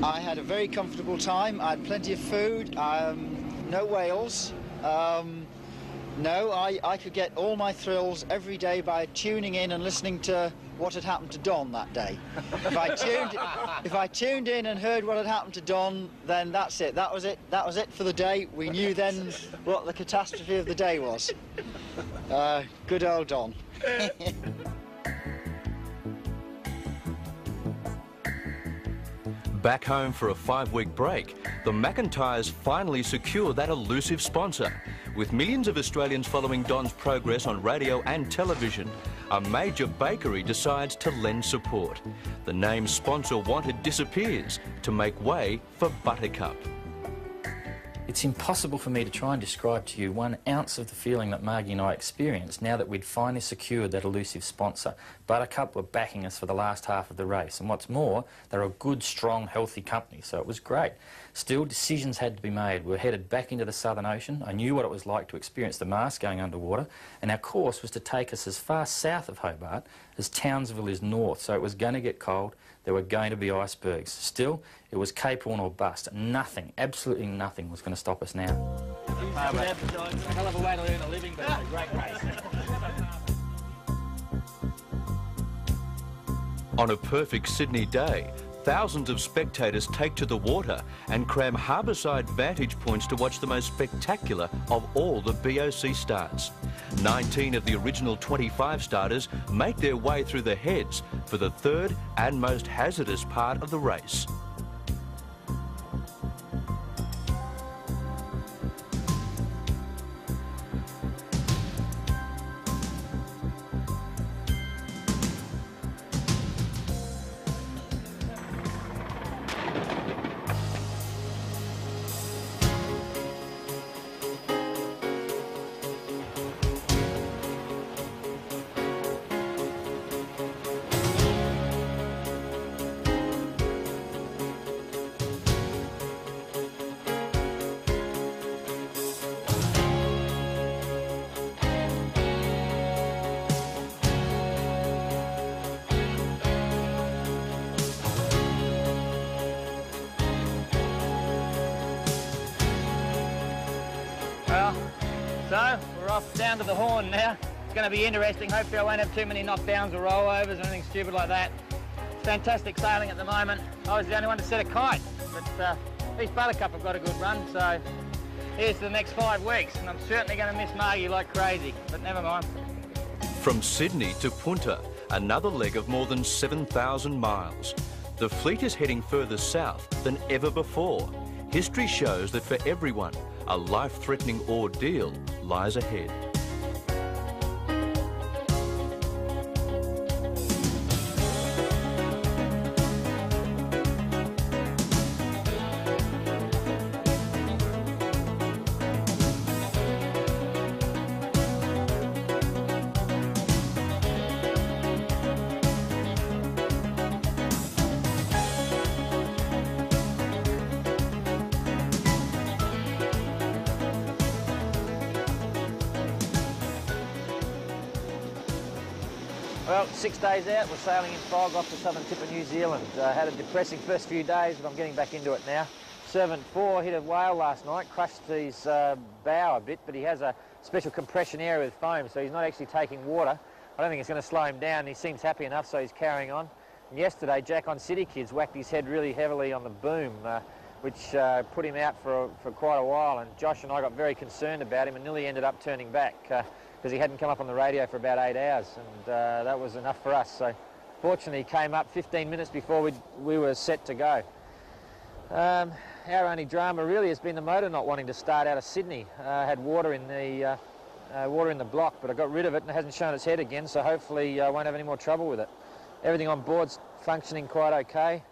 I had a very comfortable time. I had plenty of food, no whales. No, I could get all my thrills every day by tuning in and listening to what had happened to Don that day. If I tuned in and heard what had happened to Don, then that's it. That was it. That was it for the day. We knew then what the catastrophe of the day was. Good old Don. Back home for a 5-week break, the McIntyres finally secure that elusive sponsor. With millions of Australians following Don's progress on radio and television, a major bakery decides to lend support. The name sponsor wanted disappears to make way for Buttercup. It's impossible for me to try and describe to you 1 ounce of the feeling that Margie and I experienced now that we'd finally secured that elusive sponsor. Buttercup were backing us for the last half of the race, and what's more, they're a good, strong, healthy company, so it was great. Still, decisions had to be made. We were headed back into the Southern Ocean. I knew what it was like to experience the mast going underwater, and our course was to take us as far south of Hobart as Townsville is north, so it was going to get cold. There were going to be icebergs. Still, it was Cape Horn or bust. Nothing, absolutely nothing was going to stop us now. A hell of a way to earn a living, but it's a great race. On a perfect Sydney day, thousands of spectators take to the water and cram harbourside vantage points to watch the most spectacular of all the BOC starts. 19 of the original 25 starters make their way through the heads for the third and most hazardous part of the race. So, we're off down to the Horn now. It's going to be interesting. Hopefully I won't have too many knockdowns or rollovers or anything stupid like that. Fantastic sailing at the moment. I was the only one to set a kite, but East Buttercup have got a good run, so here's to the next 5 weeks, and I'm certainly going to miss Margie like crazy, but never mind. From Sydney to Punta, another leg of more than 7,000 miles. The fleet is heading further south than ever before. History shows that for everyone, a life-threatening ordeal lies ahead. Well, 6 days out, we're sailing in fog off the southern tip of New Zealand. Had a depressing first few days, but I'm getting back into it now. Servant 4 hit a whale last night, crushed his bow a bit, but he has a special compression area with foam, so he's not actually taking water. I don't think it's going to slow him down. He seems happy enough, so he's carrying on. And yesterday, Jack on City Kids whacked his head really heavily on the boom, which put him out for quite a while, and Josh and I got very concerned about him and nearly ended up turning back. Because he hadn't come up on the radio for about 8 hours, and that was enough for us. So fortunately he came up 15 minutes before we were set to go. Our only drama really has been the motor not wanting to start out of Sydney. Had water in the block, but I got rid of it and it hasn't shown its head again, so hopefully I won't have any more trouble with it. Everything on board's functioning quite okay.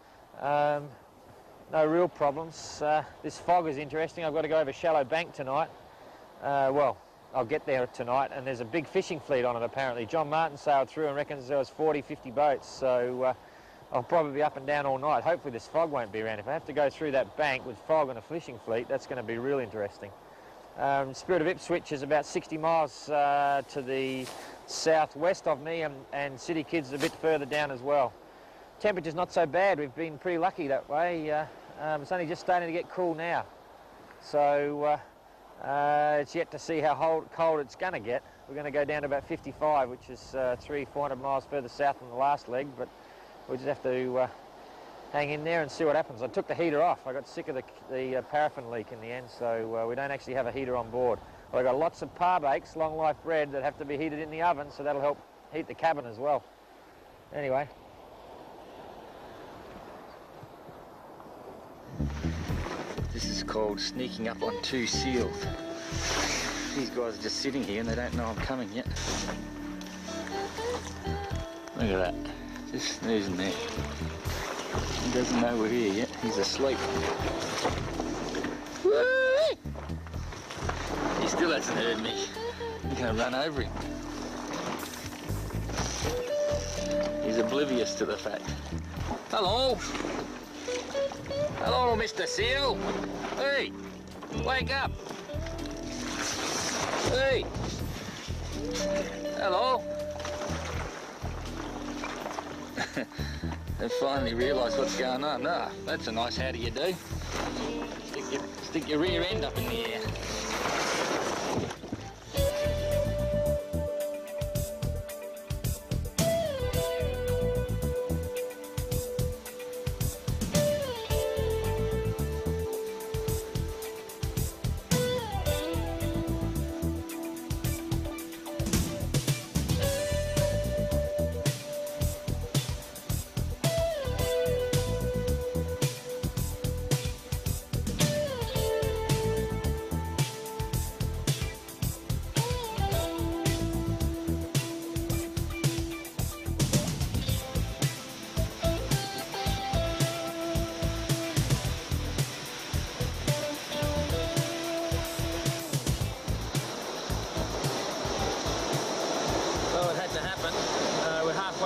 No real problems. This fog is interesting. I've got to go over Shallow Bank tonight. Well, I'll get there tonight, and there's a big fishing fleet on it apparently. John Martin sailed through and reckons there was 40, 50 boats, so I'll probably be up and down all night. Hopefully this fog won't be around. If I have to go through that bank with fog and a fishing fleet, that's going to be real interesting. Spirit of Ipswich is about 60 miles to the southwest of me, and City Kids is a bit further down as well. Temperature's not so bad. We've been pretty lucky that way. It's only just starting to get cool now. So it's yet to see how cold it's going to get. We're going to go down to about 55, which is 300-400 miles further south than the last leg, but we'll just have to hang in there and see what happens. I took the heater off. I got sick of the paraffin leak in the end, so we don't actually have a heater on board. But I've got lots of par bakes, long life bread, that have to be heated in the oven, so that'll help heat the cabin as well. Anyway. This is called sneaking up on 2 seals. These guys are just sitting here and they don't know I'm coming yet. Look at that, just snoozing there. He doesn't know we're here yet, he's asleep. Whee! He still hasn't heard me. I'm going to run over him. He's oblivious to the fact. Hello! Hello, Mr. Seal. Hey, wake up. Hey. Hello. They finally realised what's going on. Ah, that's a nice how do you do. Stick your rear end up in the air.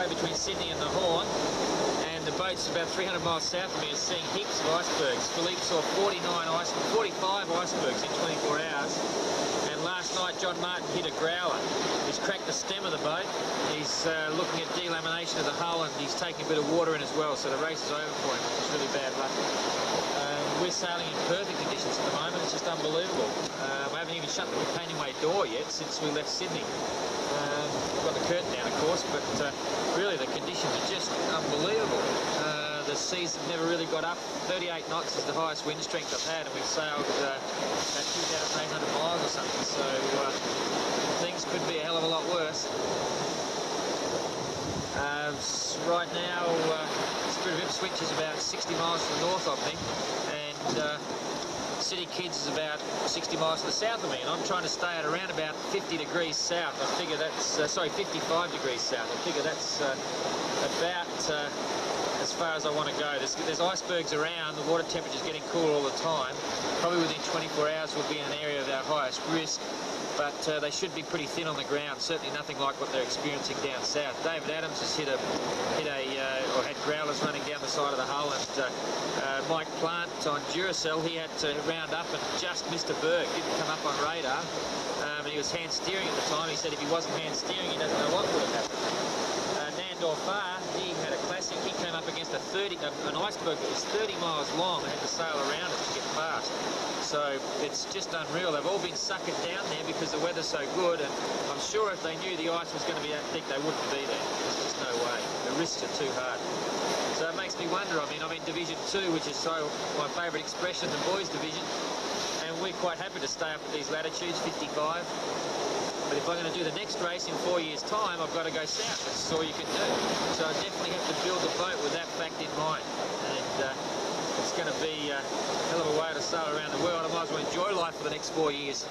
Between Sydney and the Horn, and the boat's about 300 miles south of me is seeing heaps of icebergs. Philippe saw 45 icebergs in 24 hours, and last last night John Martin hit a growler. He's cracked the stem of the boat. He's looking at delamination of the hull, and he's taking a bit of water in as well, so the race is over for him, which is really bad luck. We're sailing in perfect conditions at the moment. It's just unbelievable. We haven't even shut the companionway door yet since we left Sydney. We've got the curtain down, of course, but really the conditions are just unbelievable. The seas have never really got up. 38 knots is the highest wind strength I've had, and we've sailed about 2,800 miles or something, so things could be a hell of a lot worse. Right now, Spirit of Ipswich is about 60 miles to the north of me, and City Kids is about 60 miles to the south of me, and I'm trying to stay at around about 50 degrees south. I figure that's, 55 degrees south. I figure that's about as far as I want to go. There's icebergs around, the water temperature's getting cool all the time. Probably within 24 hours we'll be in an area of our highest risk, but they should be pretty thin on the ground, certainly nothing like what they're experiencing down south. David Adams has or had growlers running down the side of the hull, and Mike Plant on Duracell, he had to round up and just missed a berg, didn't come up on radar, and he was hand steering at the time. He said if he wasn't hand steering, he doesn't know what would have happened. Nandor Farr, he had a classic. He came up against an iceberg that was 30 miles long and had to sail around it to get past. So it's just unreal. They've all been suckered down there because the weather's so good, and I'm sure if they knew the ice was going to be that thick, they wouldn't be there. There's just no way. The risks are too hard. So it makes me wonder. I mean, I'm in Division 2, which is my favourite expression, the boys' division, and we're quite happy to stay up at these latitudes, 55. But if I'm going to do the next race in 4 years' time, I've got to go south. That's all you can do. So I definitely have to build the boat with that fact in mind. And it's going to be a hell of a way to sail around the world. I might as well enjoy life for the next 4 years.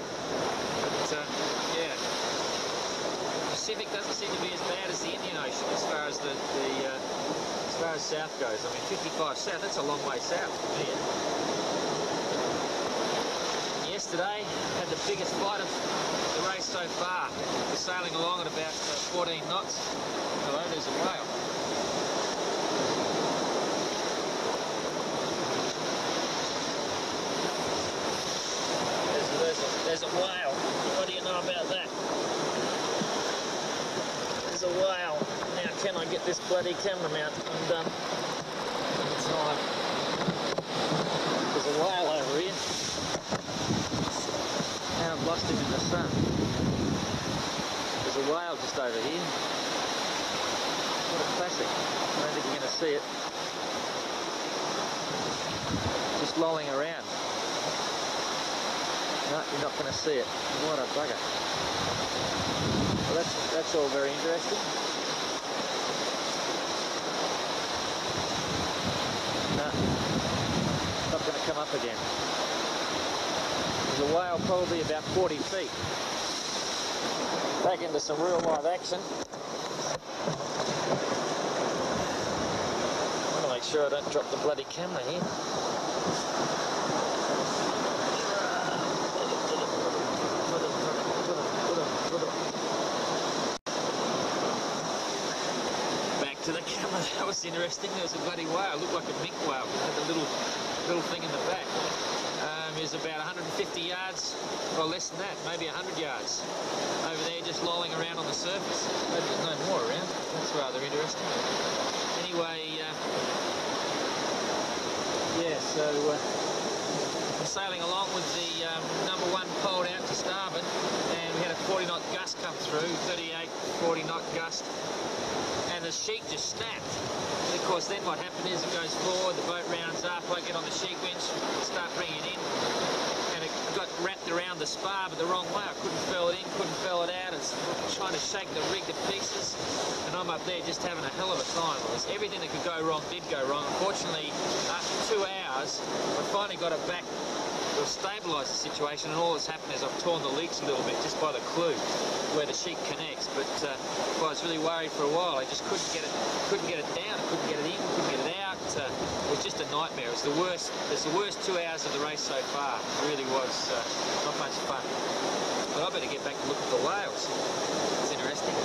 But, yeah. The Pacific doesn't seem to be as bad as the Indian Ocean as far as as far as south goes. I mean, 55 south, that's a long way south from here. Yesterday, had the biggest fight of the race so far. We're sailing along at about 14 knots. Hello, there's a whale. There's a whale. What do you know about that? There's a whale. Now, can I get this bloody camera mount undone in time? There's a whale over here. Now I've lost him in the sun. There's a whale just over here. What a classic. I don't think you're going to see it. Just lolling around. No, you're not going to see it. What a bugger. Well, that's all very interesting. No, not going to come up again. There's a whale probably about 40 feet. Back into some real live action. I want to make sure I don't drop the bloody camera here. Back to the camera. That was interesting. There was a bloody whale. It looked like a mink whale. It had the little thing in the back. Is about 150 yards, or less than that, maybe 100 yards over there, just lolling around on the surface. Maybe there's no more around. That's rather interesting. Anyway, yeah, so I'm sailing along with the number 1 poled out to starboard, and we had a 40 knot gust come through, 38, 40 knot gust, and the sheet just snapped. And of course, then what happened is it goes forward, the boat rounds up, I get on the sheet winch, start bringing it in, and it got wrapped around the spar, but the wrong way. I couldn't furl it in, couldn't furl it out. It's trying to shake the rig to pieces, and I'm up there just having a hell of a time. Everything that could go wrong did go wrong. Unfortunately, after 2 hours, I finally got it back to stabilise the situation, and all that's happened is I've torn the leaks a little bit just by the clue where the sheet connects. But well, I was really worried for a while. I just couldn't get it down, I couldn't get it in, couldn't get it out. It was just a nightmare. It was the worst. It's the worst 2 hours of the race so far. It really was not much fun. But I better get back to look at the whales. It's interesting.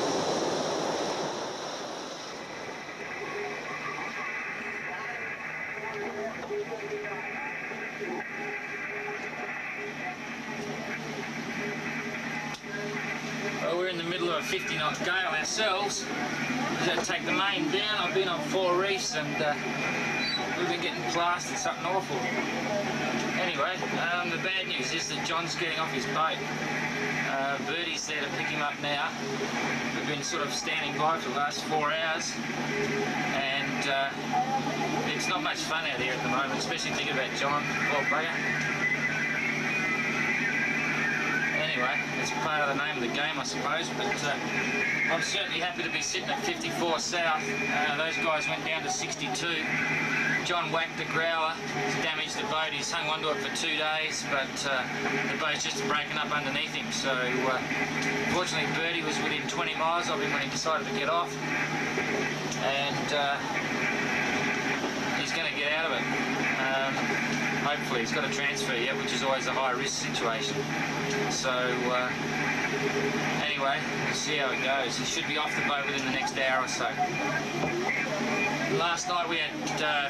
we're in the middle of a 50-knot gale ourselves. We've got to take the main down. I've been on 4 reefs and we've been getting blasted, something awful. Anyway, the bad news is that John's getting off his boat. Bertie's there to pick him up now. We've been sort of standing by for the last 4 hours, and it's not much fun out here at the moment, especially thinking about John. Well, bugger. Anyway, it's part of the name of the game, I suppose, but I'm certainly happy to be sitting at 54 south. Those guys went down to 62. John whacked the growler, damaged the boat. He's hung onto it for 2 days, but the boat's just breaking up underneath him. So, fortunately, Bertie was within 20 miles of him when he decided to get off, and he's going to get out of it. Hopefully, he's got a transfer yet, which is always a high-risk situation. So, anyway, we'll see how it goes. He should be off the boat within the next hour or so. Last night we had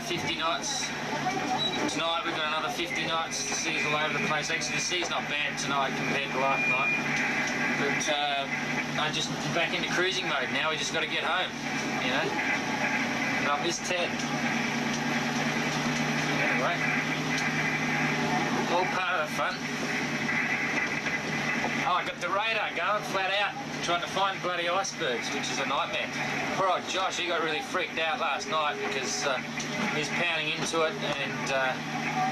50 knots. Tonight we've got another 50 knots. The sea's all over the place. Actually, the sea's not bad tonight compared to last night. But I'm just back into cruising mode now. We just got to get home, you know. And I miss Ted. Anyway, all part of the fun. Oh, I got the radar going flat out, trying to find bloody icebergs, which is a nightmare. Poor old Josh, he got really freaked out last night because he was pounding into it and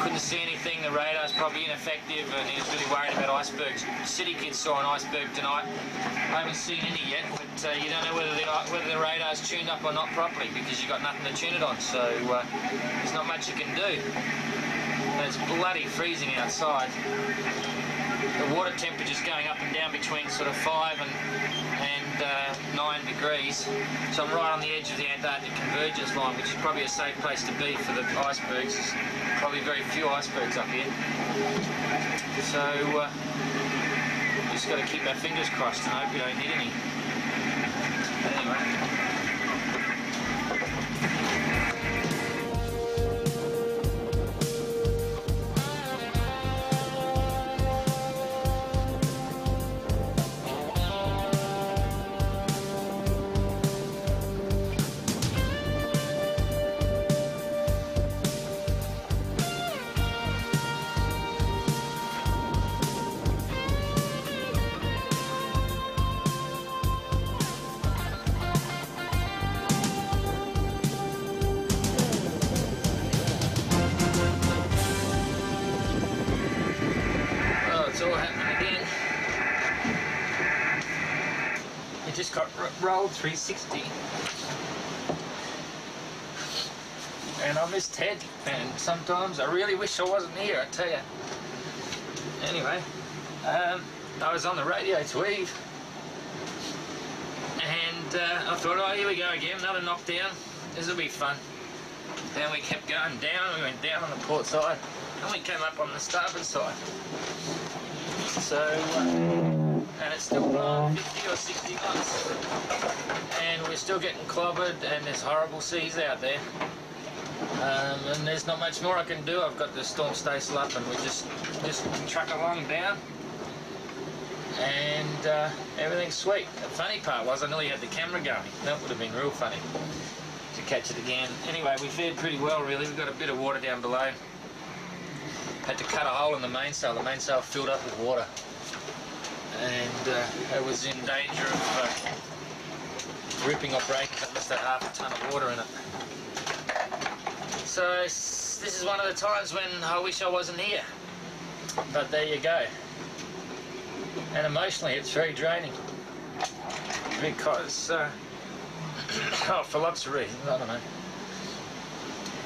couldn't see anything. The radar's probably ineffective, and he was really worried about icebergs. City kids saw an iceberg tonight. I haven't seen any yet, but you don't know whether the radar's tuned up or not properly because you've got nothing to tune it on, so there's not much you can do. And it's bloody freezing outside. The water temperature's going up and down between sort of 5 and 9 degrees. So I'm right on the edge of the Antarctic convergence line, which is probably a safe place to be for the icebergs. There's probably very few icebergs up here. So just got to keep our fingers crossed and hope we don't hit any. Anyway. Got rolled 360 and I miss Ted, and sometimes I really wish I wasn't here, I tell you. Anyway, I was on the radio to Eve and I thought, oh, here we go again, another knockdown, this will be fun. Then we kept going down, we went down on the port side and we came up on the starboard side. So and it's still blowing 50 or 60 knots, and we're still getting clobbered, and there's horrible seas out there, and there's not much more I can do. I've got the storm staysail up, and we just truck along down, and everything's sweet. The funny part was I nearly had the camera going. That would have been real funny to catch it again. Anyway, we fared pretty well, really. We've got a bit of water down below. Had to cut a hole in the mainsail. The mainsail filled up with water, and it was in danger of ripping or breaking. It must have half a ton of water in it. So this is one of the times when I wish I wasn't here. But there you go. And emotionally, it's very draining because, oh, for lots of reasons, I don't know.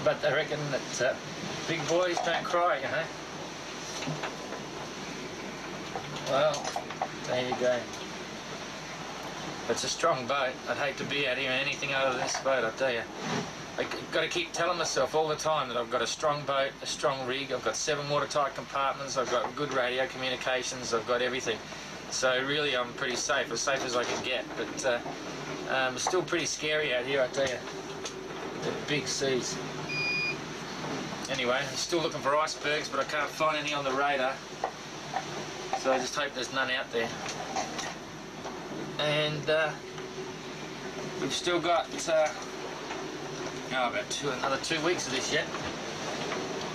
But I reckon that big boys don't cry, you know. Well, there you go. It's a strong boat. I'd hate to be out here in anything other than this boat, I tell you. I've got to keep telling myself all the time that I've got a strong boat, a strong rig, I've got 7 watertight compartments, I've got good radio communications, I've got everything. So really I'm pretty safe as I can get. But it's still pretty scary out here, I tell you. The big seas. Anyway, I'm still looking for icebergs, but I can't find any on the radar. So I just hope there's none out there. and we've still got about another 2 weeks of this yet.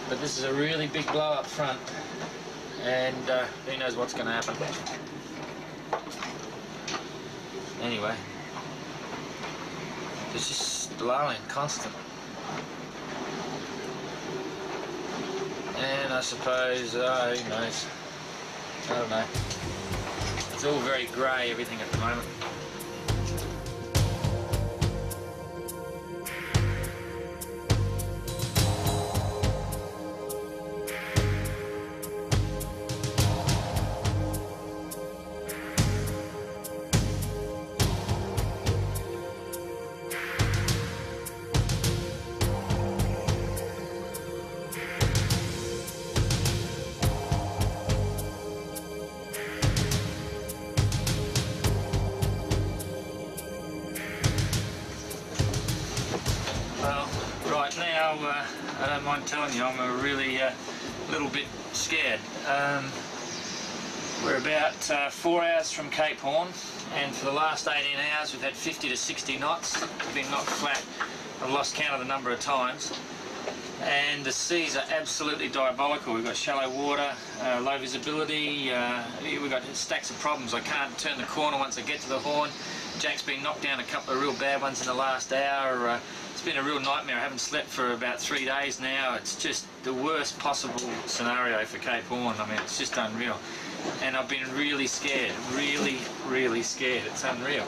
But this is a really big blow up front, and who knows what's going to happen. Anyway, it's just blowing constant. And I suppose, who knows, I don't know. It's all very grey, everything at the moment. I don't mind telling you, I'm a really little bit scared. We're about 4 hours from Cape Horn, and for the last 18 hours we've had 50 to 60 knots. We've been knocked flat. I've lost count of the number of times. And the seas are absolutely diabolical. We've got shallow water, low visibility, we've got stacks of problems. I can't turn the corner once I get to the Horn. Jack's been knocked down a couple of real bad ones in the last hour. It's been a real nightmare. I haven't slept for about 3 days now. It's just the worst possible scenario for Cape Horn. I mean, it's just unreal. And I've been really scared, really, really scared. It's unreal.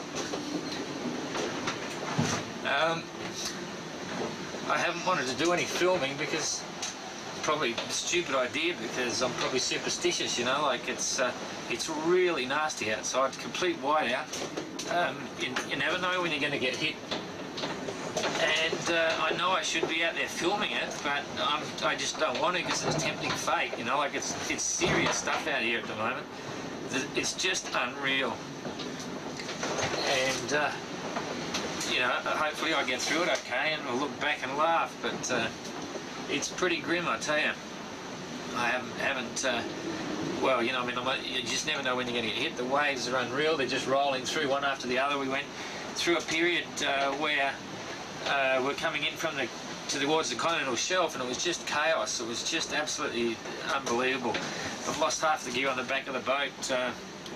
I haven't wanted to do any filming because probably a stupid idea, because I'm probably superstitious, you know, like it's really nasty outside, complete whiteout. You never know when you're going to get hit. And I know I should be out there filming it, but I just don't want to because it's tempting fate, you know, like it's serious stuff out here at the moment. It's just unreal. And, you know, hopefully I get through it okay and we'll look back and laugh, but it's pretty grim, I tell you. I haven't well, you know, I mean, you just never know when you're going to get hit. The waves are unreal. They're just rolling through one after the other. We went through a period where we're coming in from towards the continental shelf, and it was just chaos. It was just absolutely unbelievable. I've lost half the gear on the back of the boat.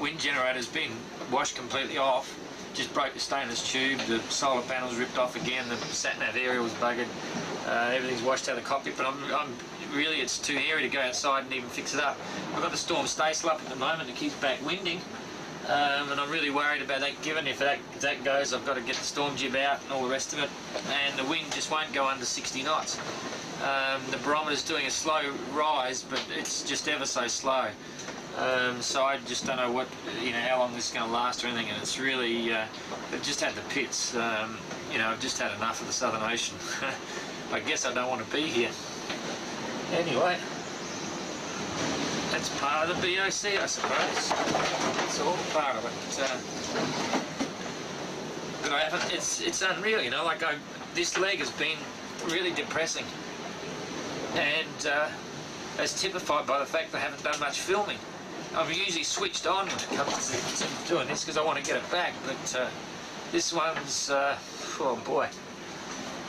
Wind generator's been washed completely off. Just broke the stainless tube. The solar panels ripped off again. The sat-nav area was buggered. Everything's washed out of the cockpit, but I'm really, it's too hairy to go outside and even fix it up. I've got the storm staysail up at the moment. It keeps back winding. And I'm really worried about that, given if that goes, I've got to get the storm jib out and all the rest of it. And the wind just won't go under 60 knots. The barometer's doing a slow rise, but it's just ever so slow. So I just don't know how long this is going to last or anything. And it's really, I've just had the pits. You know, I've just had enough of the Southern Ocean. I guess I don't want to be here. Anyway. That's part of the BOC, I suppose. It's all part of it. But I haven't. It's unreal, you know. Like this leg has been really depressing, and as typified by the fact that I haven't done much filming. I'm usually switched on when it comes to doing this because I want to get it back. But this one's, oh boy.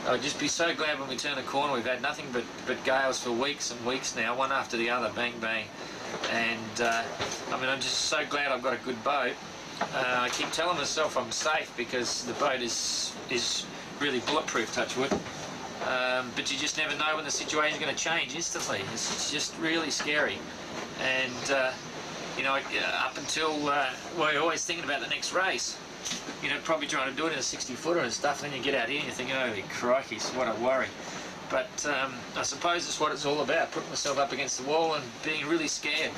I'll just be so glad when we turn the corner. We've had nothing but gales for weeks and weeks now, one after the other, bang bang. And I mean, I'm just so glad I've got a good boat. I keep telling myself I'm safe because the boat is really bulletproof, touch wood. But you just never know when the situation's going to change instantly. It's just really scary. And you know, up until well, you're always thinking about the next race. You know, probably trying to do it in a 60-footer and stuff, and then you get out here and you're thinking, holy crikey, what a worry. But I suppose that's what it's all about, putting myself up against the wall and being really scared.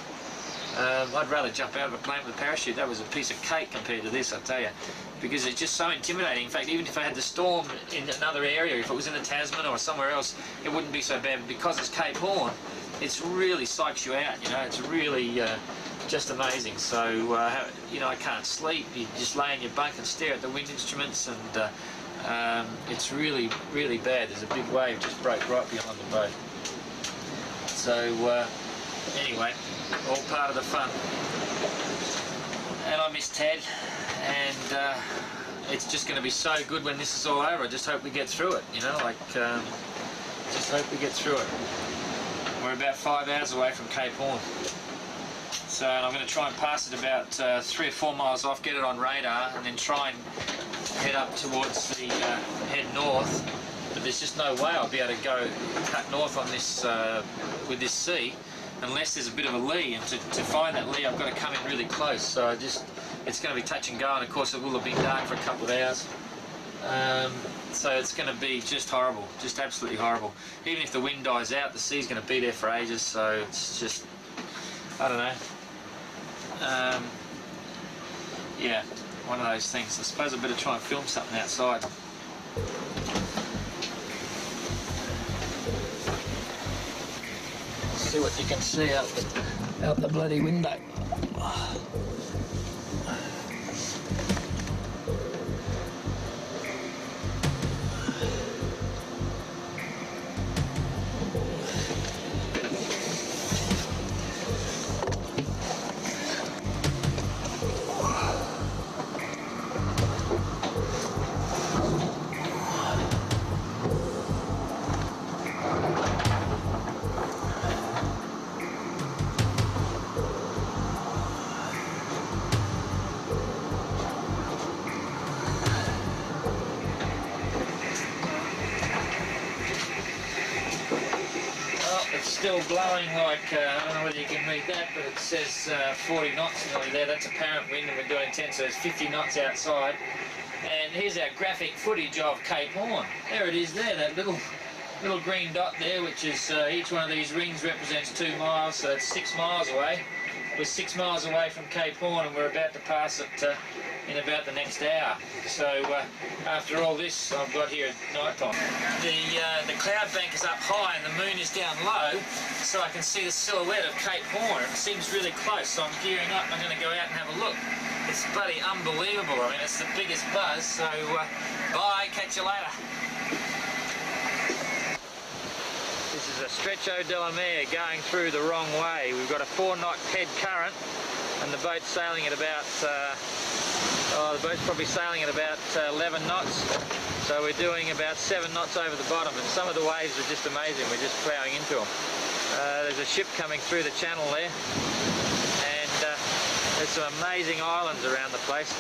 I'd rather jump out of a plane with a parachute. That was a piece of cake compared to this, I tell you, because it's just so intimidating. In fact, even if I had the storm in another area, if it was in the Tasman or somewhere else, it wouldn't be so bad. But because it's Cape Horn, it's really psychs you out, you know, it's really just amazing. So, you know, I can't sleep. You just lay in your bunk and stare at the wind instruments, and it's really, really bad. There's a big wave just broke right behind the boat. So, anyway, all part of the fun. And I miss Ted, and it's just going to be so good when this is all over. I just hope we get through it, you know, like, just hope we get through it. We're about 5 hours away from Cape Horn. So I'm going to try and pass it about 3 or 4 miles off, get it on radar, and then try and head up towards the, head north. But there's just no way I'll be able to go cut north on this, with this sea, unless there's a bit of a lee, and to find that lee I've got to come in really close. So it's going to be touch and go, and of course it will have been dark for a couple of hours. So it's going to be just horrible, just absolutely horrible. Even if the wind dies out, the sea's going to be there for ages, so it's just, I don't know. Yeah, one of those things. I suppose I better try and film something outside. See what you can see out the bloody window. Still blowing like, I don't know whether you can read that, but it says 40 knots nearly there. That's apparent wind, and we're doing 10, so there's 50 knots outside. And here's our graphic footage of Cape Horn. There it is there, that little green dot there, which is, each one of these rings represents 2 miles, so it's 6 miles away. We're 6 miles away from Cape Horn, and we're about to pass it in about the next hour. So after all this I've got here at night time. The cloud bank is up high and the moon is down low, so I can see the silhouette of Cape Horn. It seems really close, so I'm gearing up and I'm going to go out and have a look. It's bloody unbelievable. I mean, it's the biggest buzz, so bye, catch you later. This is a Stretcho de la Mer going through the wrong way. We've got a 4-knot head current and the boat's sailing at about, the boat's probably sailing at about 11 knots. So we're doing about 7 knots over the bottom, and some of the waves are just amazing. We're just ploughing into them. There's a ship coming through the channel there, and there's some amazing islands around the place.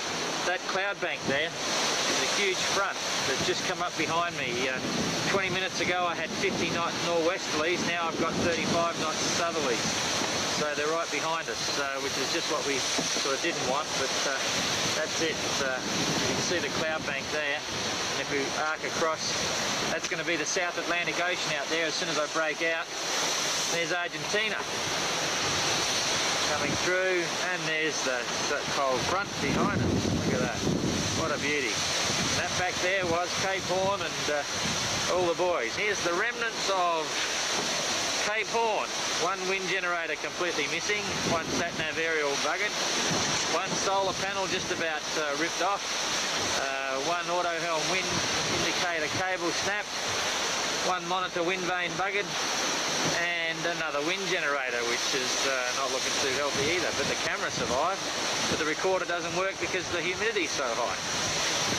That cloud bank there is a huge front that's just come up behind me. 20 minutes ago I had 50 knot nor'westerlies, now I've got 35 knots southerlies. So they're right behind us, which is just what we sort of didn't want, but that's it. You can see the cloud bank there, and if we arc across, that's going to be the South Atlantic Ocean out there. As soon as I break out, there's Argentina coming through, and there's the cold front behind us. Look at that, what a beauty. And that back there was Cape Horn and all the boys. Here's the remnants of Cape Horn. One wind generator completely missing, one sat-nav aerial buggered, one solar panel just about ripped off, one auto-helm wind indicator cable snapped, one monitor wind vane buggered, and another wind generator which is not looking too healthy either. But the camera survived, but the recorder doesn't work because the humidity's so high.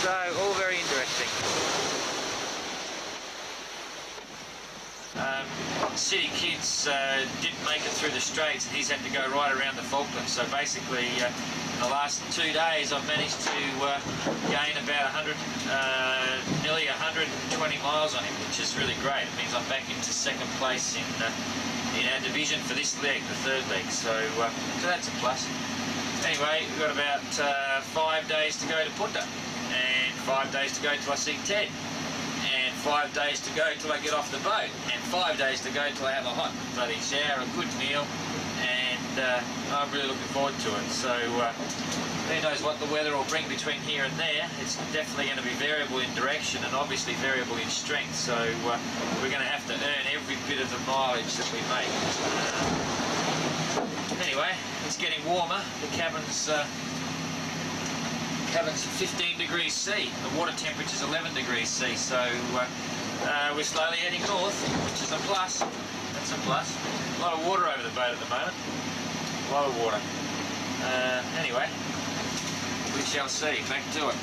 So all very interesting. City kids didn't make it through the Straits, and he's had to go right around the Falklands. So basically, in the last 2 days, I've managed to gain about nearly 120 miles on him, which is really great. It means I'm back into second place in our division for this leg, the third leg. So that's a plus. Anyway, we've got about 5 days to go to Punta, and 5 days to go till I see Ted. And 5 days to go till I get off the boat, and 5 days to go till I have a hot bloody shower, a good meal, and I'm really looking forward to it. So who knows what the weather will bring between here and there. It's definitely going to be variable in direction and obviously variable in strength, so we're going to have to earn every bit of the mileage that we make. Anyway, it's getting warmer. The cabin's 15 degrees C. The water temperature's 11 degrees C, so we're slowly heading north, which is a plus. That's a plus. A lot of water over the boat at the moment. A lot of water. Anyway, We shall see. Back to it.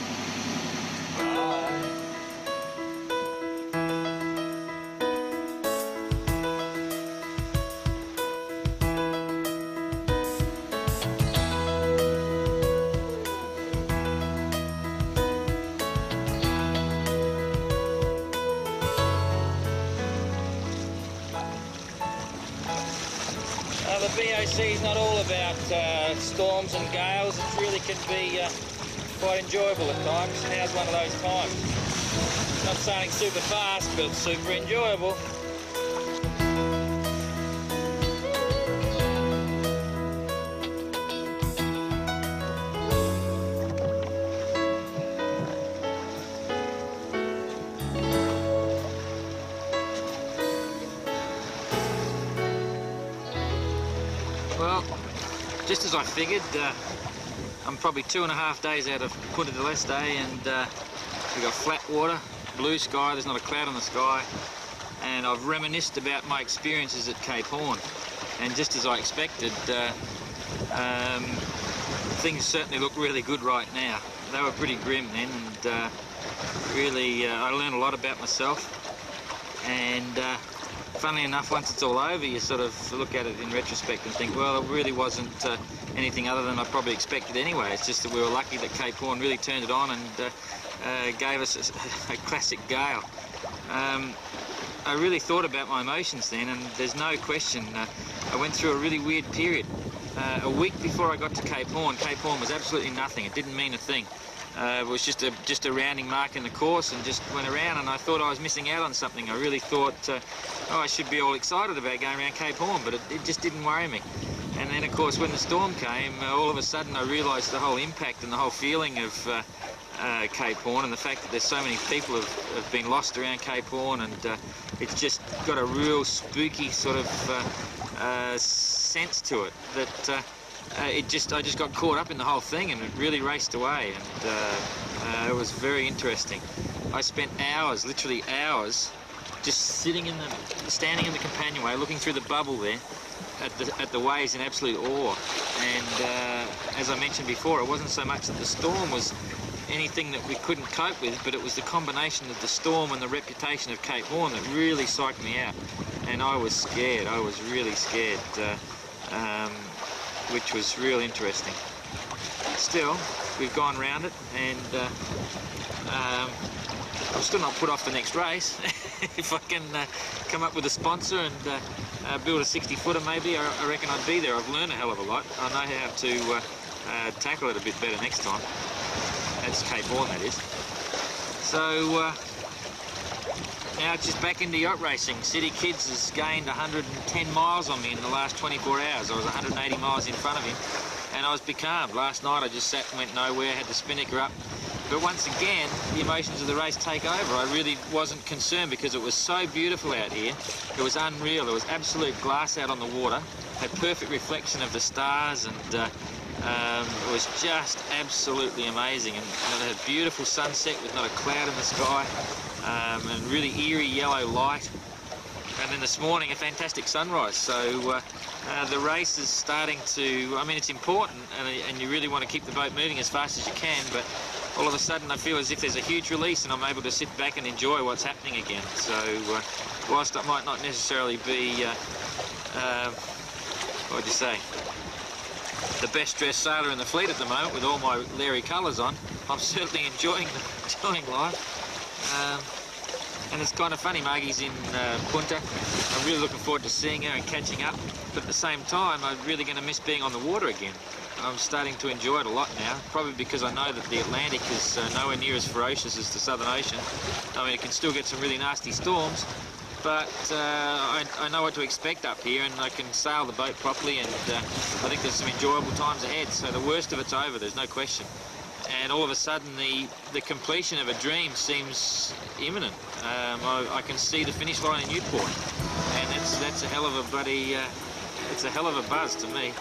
The BOC is not all about storms and gales. It really can be quite enjoyable at times. Now's one of those times. Not sailing super fast, but super enjoyable. Well, just as I figured, I'm probably 2.5 days out of Punta del Este, and we've got flat water, blue sky, there's not a cloud in the sky, and I've reminisced about my experiences at Cape Horn, and just as I expected, things certainly look really good right now. They were pretty grim then, and really I learned a lot about myself, and funnily enough, once it's all over, you sort of look at it in retrospect and think, well, it really wasn't anything other than I probably expected anyway. It's just that we were lucky that Cape Horn really turned it on and gave us a classic gale. I really thought about my emotions then, and there's no question, I went through a really weird period. A week before I got to Cape Horn was absolutely nothing. It didn't mean a thing. It was just a rounding mark in the course, and just went around, and I thought I was missing out on something. I really thought, oh, I should be all excited about going around Cape Horn, but it just didn't worry me. And then, of course, when the storm came, all of a sudden I realised the whole impact and the whole feeling of Cape Horn, and the fact that there's so many people have been lost around Cape Horn, and it's just got a real spooky sort of sense to it that I just got caught up in the whole thing, and it really raced away, and it was very interesting. I spent hours, literally hours, just standing in the companionway, looking through the bubble there at the waves in absolute awe. And as I mentioned before, it wasn't so much that the storm was anything that we couldn't cope with, but it was the combination of the storm and the reputation of Cape Horn that really psyched me out. And I was scared. I was really scared. Which was real interesting. Still, we've gone round it, and I'm still not put off the next race. If I can come up with a sponsor and build a 60-footer maybe, I reckon I'd be there. I've learned a hell of a lot. I know how to tackle it a bit better next time. That's Cape Horn, that is. So now it's just back into yacht racing. City Kids has gained 110 miles on me in the last 24 hours. I was 180 miles in front of him, and I was becalmed. Last night I just sat and went nowhere, had the spinnaker up. But once again, the emotions of the race take over. I really wasn't concerned because it was so beautiful out here. It was unreal. There was absolute glass out on the water, had perfect reflection of the stars, and it was just absolutely amazing. And it had a beautiful sunset with not a cloud in the sky. And really eerie yellow light, and then this morning a fantastic sunrise. So the race is starting to, I mean, it's important, and you really want to keep the boat moving as fast as you can, but all of a sudden I feel as if there's a huge release and I'm able to sit back and enjoy what's happening again. So whilst I might not necessarily be what would you say, the best dressed sailor in the fleet at the moment with all my Larry colours on, I'm certainly enjoying life. And it's kind of funny, Margie's in Punta. I'm really looking forward to seeing her and catching up, but at the same time I'm really going to miss being on the water again. I'm starting to enjoy it a lot now, probably because I know that the Atlantic is nowhere near as ferocious as the Southern Ocean. I mean, it can still get some really nasty storms, but I know what to expect up here, and I can sail the boat properly, and I think there's some enjoyable times ahead. So the worst of it's over, there's no question. And all of a sudden the completion of a dream seems imminent. I can see the finish line in Newport, and that's a hell of a bloody, it's a hell of a buzz to me.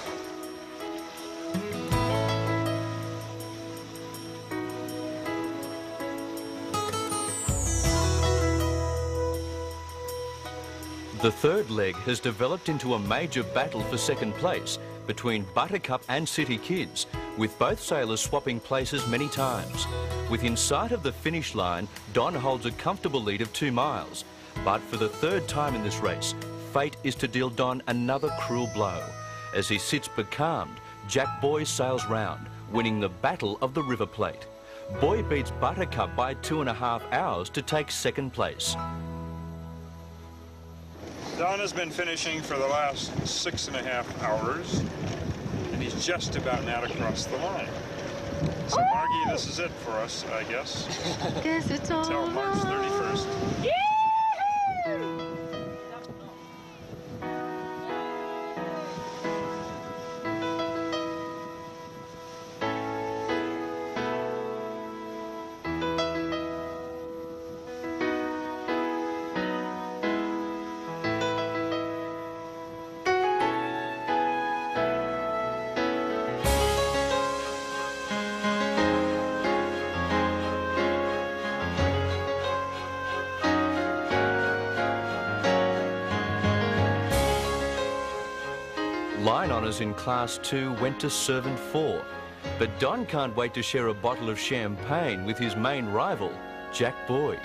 The third leg has developed into a major battle for second place between Buttercup and City Kids, with both sailors swapping places many times. Within sight of the finish line, Don holds a comfortable lead of 2 miles. But for the 3rd time in this race, fate is to deal Don another cruel blow. As he sits becalmed, Jack Boy sails round, winning the Battle of the River Plate. Boy beats Buttercup by 2.5 hours to take 2nd place. Don has been finishing for the last 6.5 hours, and he's just about now to cross the line. So, Margie, this is it for us, I guess. Guess it's all Until March 31st. Line honours in Class 2 went to Servant 4, but Don can't wait to share a bottle of champagne with his main rival, Jack Boy.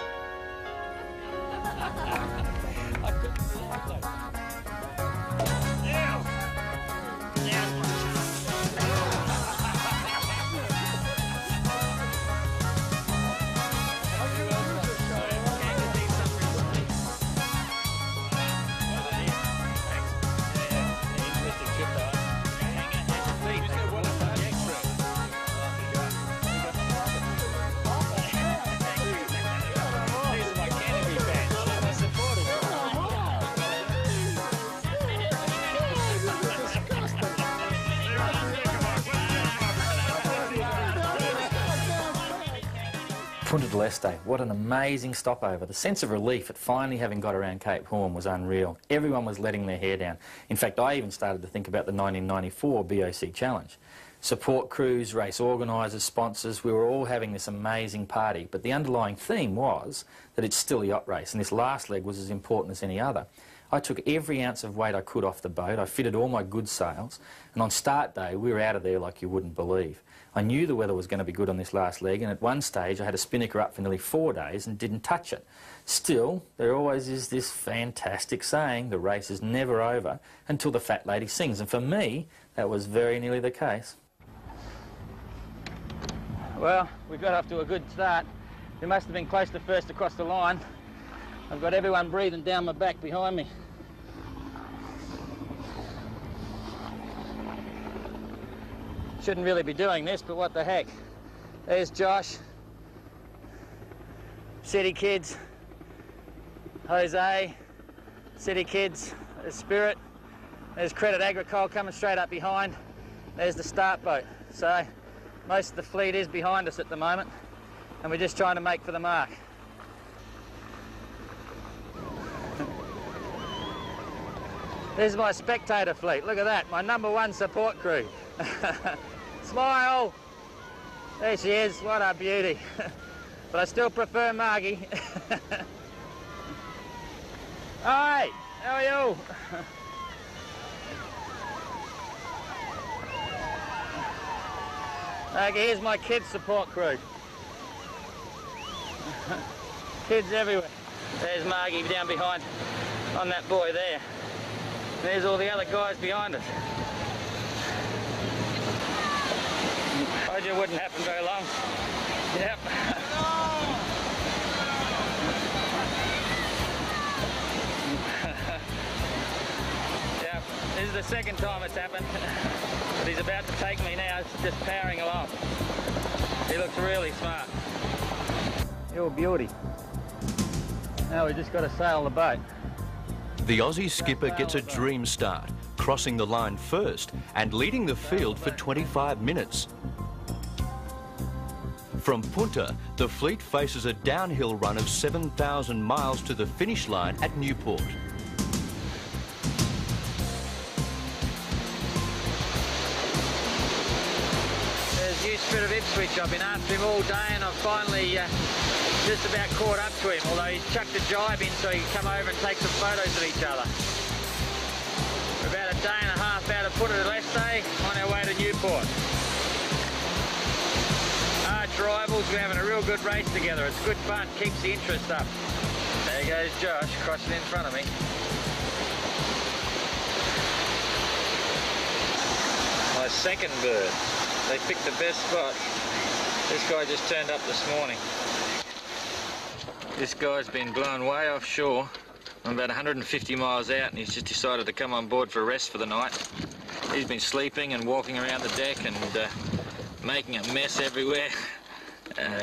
Punta del Este, what an amazing stopover. The sense of relief at finally having got around Cape Horn was unreal. Everyone was letting their hair down. In fact, I even started to think about the 1994 BOC Challenge. Support crews, race organisers, sponsors, we were all having this amazing party, but the underlying theme was that it's still a yacht race, and this last leg was as important as any other. I took every ounce of weight I could off the boat, I fitted all my good sails, and on start day we were out of there like you wouldn't believe. I knew the weather was going to be good on this last leg, and at one stage I had a spinnaker up for nearly 4 days and didn't touch it. Still, there always is this fantastic saying, the race is never over until the fat lady sings, and for me that was very nearly the case. Well, we got off to a good start. We must have been close to first across the line. I've got everyone breathing down my back behind me. Shouldn't really be doing this, but what the heck. There's Josh, City Kids, Jose, City Kids, there's Spirit, there's Credit Agricole coming straight up behind, there's the start boat. So most of the fleet is behind us at the moment, and we're just trying to make for the mark. This is my spectator fleet, look at that, my #1 support crew. Smile! There she is, what a beauty. But I still prefer Margie. Hi, how are you? Okay, here's my kids support crew. Kids everywhere. There's Margie down behind on that buoy there. There's all the other guys behind us. I told you it wouldn't happen very long. Yep. Yep. This is the second time it's happened. But he's about to take me now. It's just powering along. He looks really smart. You're a beauty. Now we just got to sail the boat. The Aussie skipper gets a dream start, crossing the line first and leading the field for 25 minutes. From Punta, the fleet faces a downhill run of 7,000 miles to the finish line at Newport. There's New Spirit of Ipswich. I've been after him all day and I've finally just about caught up to him, although he's chucked a jibe in so he can come over and take some photos of each other. We're about a day and a half out of Punta del Este on our way to Newport. rivals. We're having a real good race together. It's good fun, keeps the interest up. There goes Josh, crossing in front of me. My second bird. They picked the best spot. This guy just turned up this morning. This guy's been blown way offshore. I'm about 150 miles out and he's just decided to come on board for a rest for the night. He's been sleeping and walking around the deck and making a mess everywhere.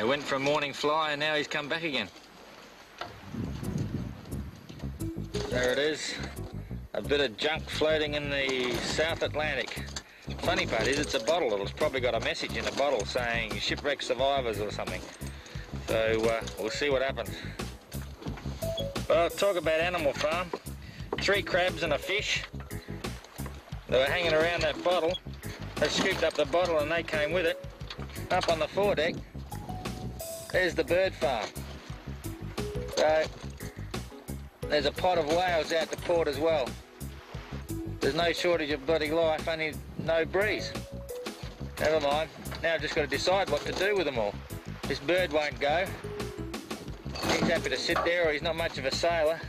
Went for a morning fly and now he's come back again. There it is. A bit of junk floating in the South Atlantic. Funny part is it's a bottle. It's probably got a message in the bottle saying shipwreck survivors or something. So we'll see what happens. Well, talk about Animal Farm. 3 crabs and a fish. They were hanging around that bottle. They scooped up the bottle and they came with it. Up on the foredeck, there's the bird farm. So there's a pot of whales out to port as well. There's no shortage of bloody life, only no breeze. Never mind. Now I've just got to decide what to do with them all. This bird won't go. He's happy to sit there, or he's not much of a sailor.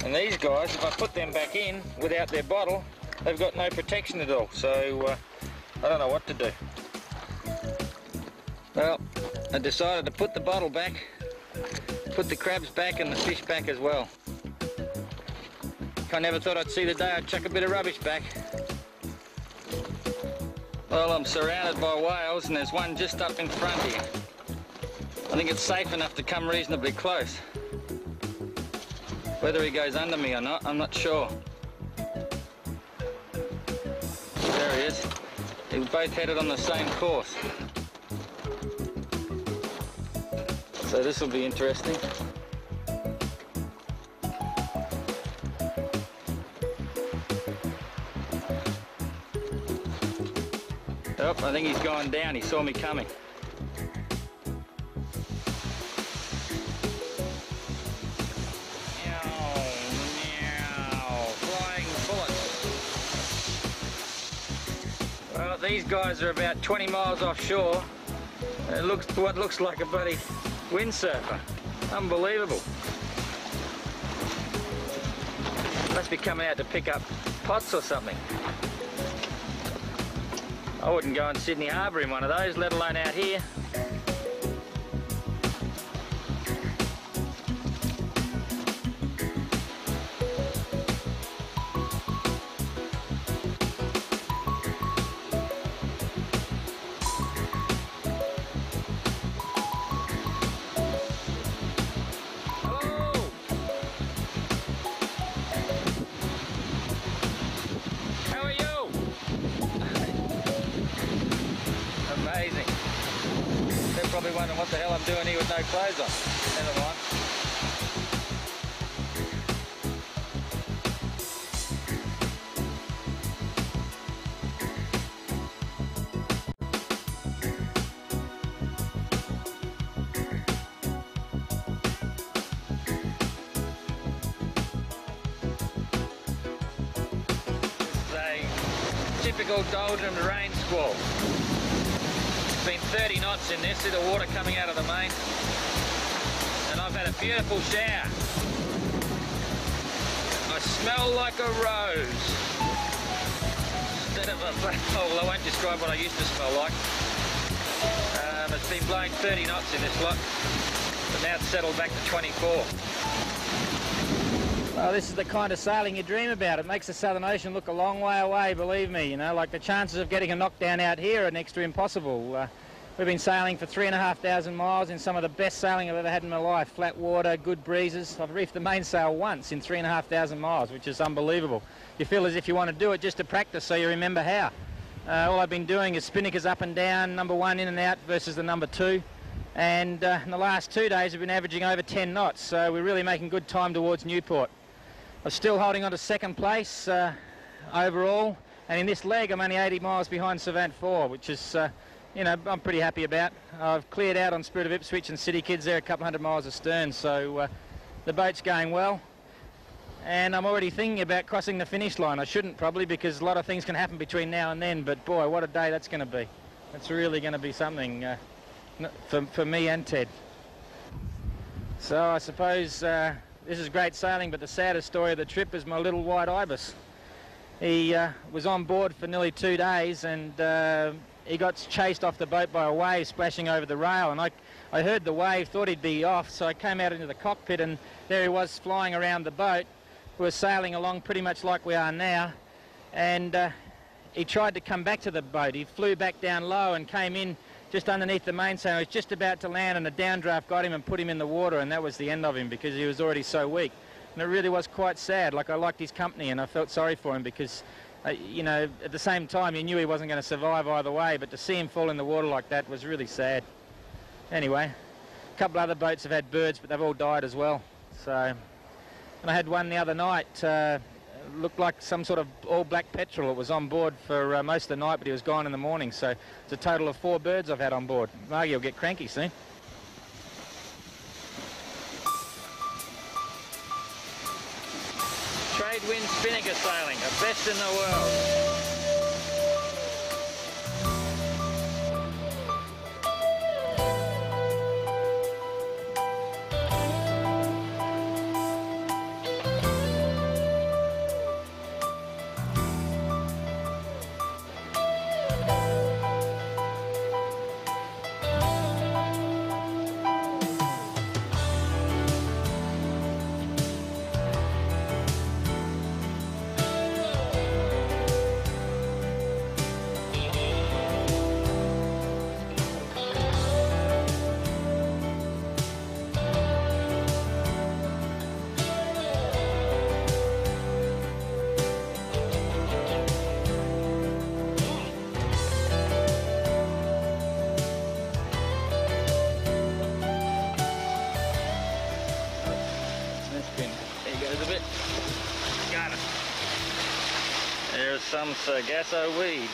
And these guys, if I put them back in without their bottle, they've got no protection at all. So I don't know what to do. Well, I decided to put the bottle back, put the crabs back and the fish back as well. I never thought I'd see the day I'd chuck a bit of rubbish back. Well, I'm surrounded by whales and there's one just up in front here. I think it's safe enough to come reasonably close. Whether he goes under me or not, I'm not sure. There he is. They were both headed on the same course. So this will be interesting. Oh, I think he's gone down. He saw me coming. Well, these guys are about 20 miles offshore. It looks what looks like a bloody windsurfer. Unbelievable. Must be coming out to pick up pots or something. I wouldn't go in Sydney Harbour in one of those, let alone out here. Probably wondering what the hell I'm doing here with no clothes on. Never mind. This is a typical doldrums rain squall. Been 30 knots in this, see the water coming out of the main, and I've had a beautiful shower. I smell like a rose instead of a well, I won't describe what I used to smell like. It's been blowing 30 knots in this lot, but now it's settled back to 24. Well, this is the kind of sailing you dream about. It makes the Southern Ocean look a long way away, believe me. You know, like the chances of getting a knockdown out here are next to impossible. We've been sailing for 3,500 miles in some of the best sailing I've ever had in my life. Flat water, good breezes. I've reefed the mainsail once in 3,500 miles, which is unbelievable. You feel as if you want to do it just to practice so you remember how. All I've been doing is spinnakers up and down, number 1 in and out versus the number 2. And in the last 2 days we've been averaging over 10 knots, so we're really making good time towards Newport. I'm still holding on to second place overall, and in this leg I'm only 80 miles behind Savant 4, which is, you know, I'm pretty happy about. I've cleared out on Spirit of Ipswich and City Kids there a couple hundred miles astern, so the boat's going well. And I'm already thinking about crossing the finish line. I shouldn't probably, because a lot of things can happen between now and then, but boy, what a day that's going to be. It's really going to be something. for me and Ted. So I suppose this is great sailing, but the saddest story of the trip is my little white ibis. He was on board for nearly 2 days, and he got chased off the boat by a wave splashing over the rail, and I heard the wave, thought he'd be off, so I came out into the cockpit, and there he was flying around the boat. We were sailing along pretty much like we are now, and he tried to come back to the boat. He flew back down low and came in just underneath the mainsail. He was just about to land, and a downdraft got him and put him in the water, and that was the end of him because he was already so weak. And it really was quite sad. Like, I liked his company, and I felt sorry for him because, you know, at the same time, you knew he wasn't going to survive either way, but to see him fall in the water like that was really sad. Anyway, a couple other boats have had birds, but they've all died as well. So, and I had one the other night. Looked like some sort of all-black petrel. It was on board for most of the night, but he was gone in the morning. So it's a total of 4 birds I've had on board. Margie will get cranky soon. Trade wind spinnaker sailing, the best in the world. Some sargasso weed.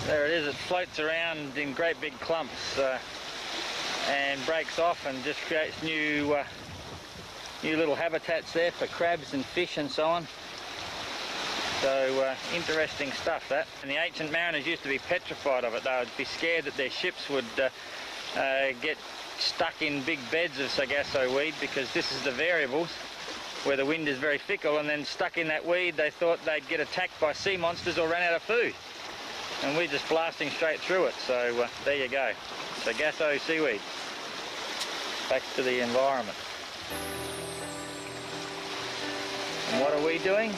There it is. It floats around in great big clumps and breaks off and just creates new little habitats there for crabs and fish and so on. So interesting stuff, that. And the ancient mariners used to be petrified of it. They would be scared that their ships would get stuck in big beds of sargasso weed, because this is the variables where the wind is very fickle, and then stuck in that weed they thought they'd get attacked by sea monsters or ran out of food. And we're just blasting straight through it, so there you go. Sargasso seaweed. Back to the environment. And what are we doing?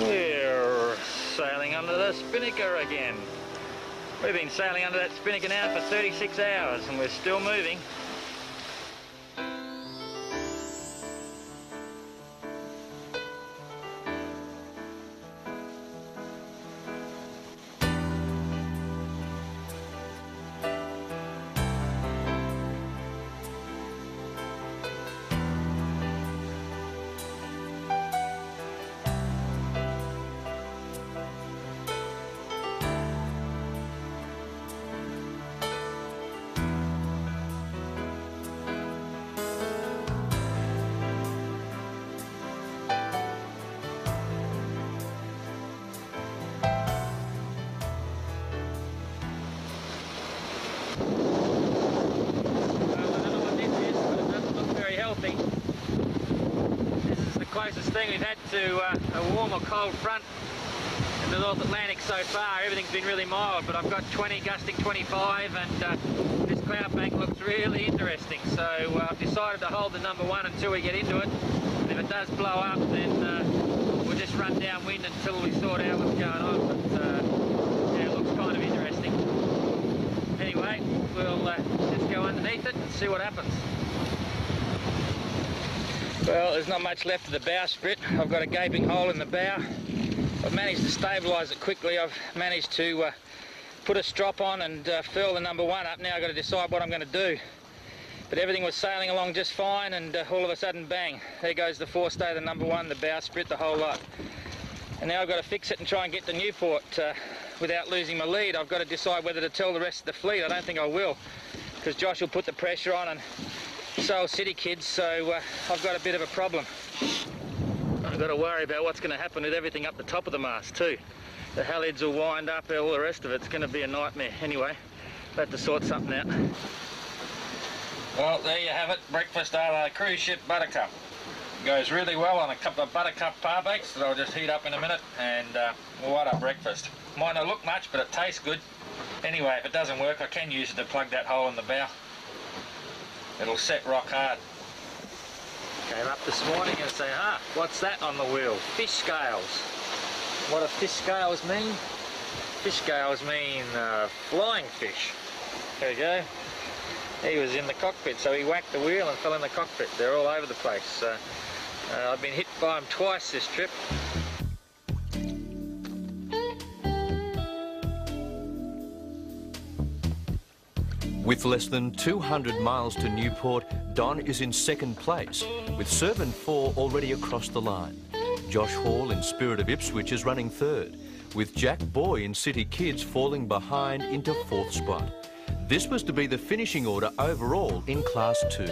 We're sailing under the spinnaker again. We've been sailing under that spinnaker now for 36 hours and we're still moving. Closest thing we've had to a warm or cold front in the North Atlantic so far. Everything's been really mild, but I've got 20 gusting 25, and this cloud bank looks really interesting. So I've decided to hold the number 1 until we get into it. And if it does blow up, then we'll just run downwind until we sort out what's going on. But yeah, it looks kind of interesting. Anyway, we'll just go underneath it and see what happens. Well, there's not much left of the bowsprit. I've got a gaping hole in the bow. I've managed to stabilise it quickly. I've managed to put a strop on and furl the number 1 up. Now I've got to decide what I'm going to do. But everything was sailing along just fine, and all of a sudden, bang, there goes the forestay, the number 1, the bowsprit, the whole lot. And now I've got to fix it and try and get to Newport without losing my lead. I've got to decide whether to tell the rest of the fleet. I don't think I will, because Josh will put the pressure on, and so will City Kids, so I've got a bit of a problem. I've got to worry about what's going to happen with everything up the top of the mast too. The halliards will wind up, all the rest of it's going to be a nightmare. Anyway, We'll have to sort something out. Well, there you have it. Breakfast a la cruise ship Buttercup. Goes really well on a couple of Buttercup parboats that I'll just heat up in a minute, and what a breakfast. Might not look much, but it tastes good. Anyway, if it doesn't work, I can use it to plug that hole in the bow. It'll set rock hard. Came up this morning and say, what's that on the wheel? Fish scales. What do fish scales mean? Fish scales mean flying fish. There we go. He was in the cockpit, so he whacked the wheel and fell in the cockpit. They're all over the place. I've been hit by them twice this trip. With less than 200 miles to Newport, Don is in second place, with Servant 4 already across the line. Josh Hall in Spirit of Ipswich is running third, with Jack Boy in City Kids falling behind into fourth spot. This was to be the finishing order overall in Class 2.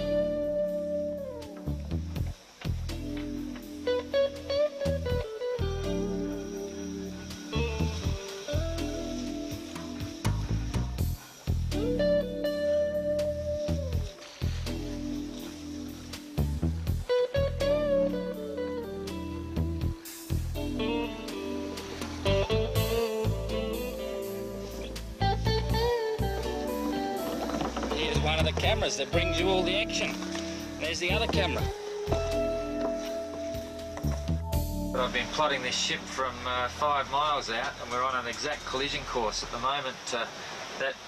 One of the cameras that brings you all the action. There's the other camera. But I've been plotting this ship from 5 miles out, and we're on an exact collision course at the moment.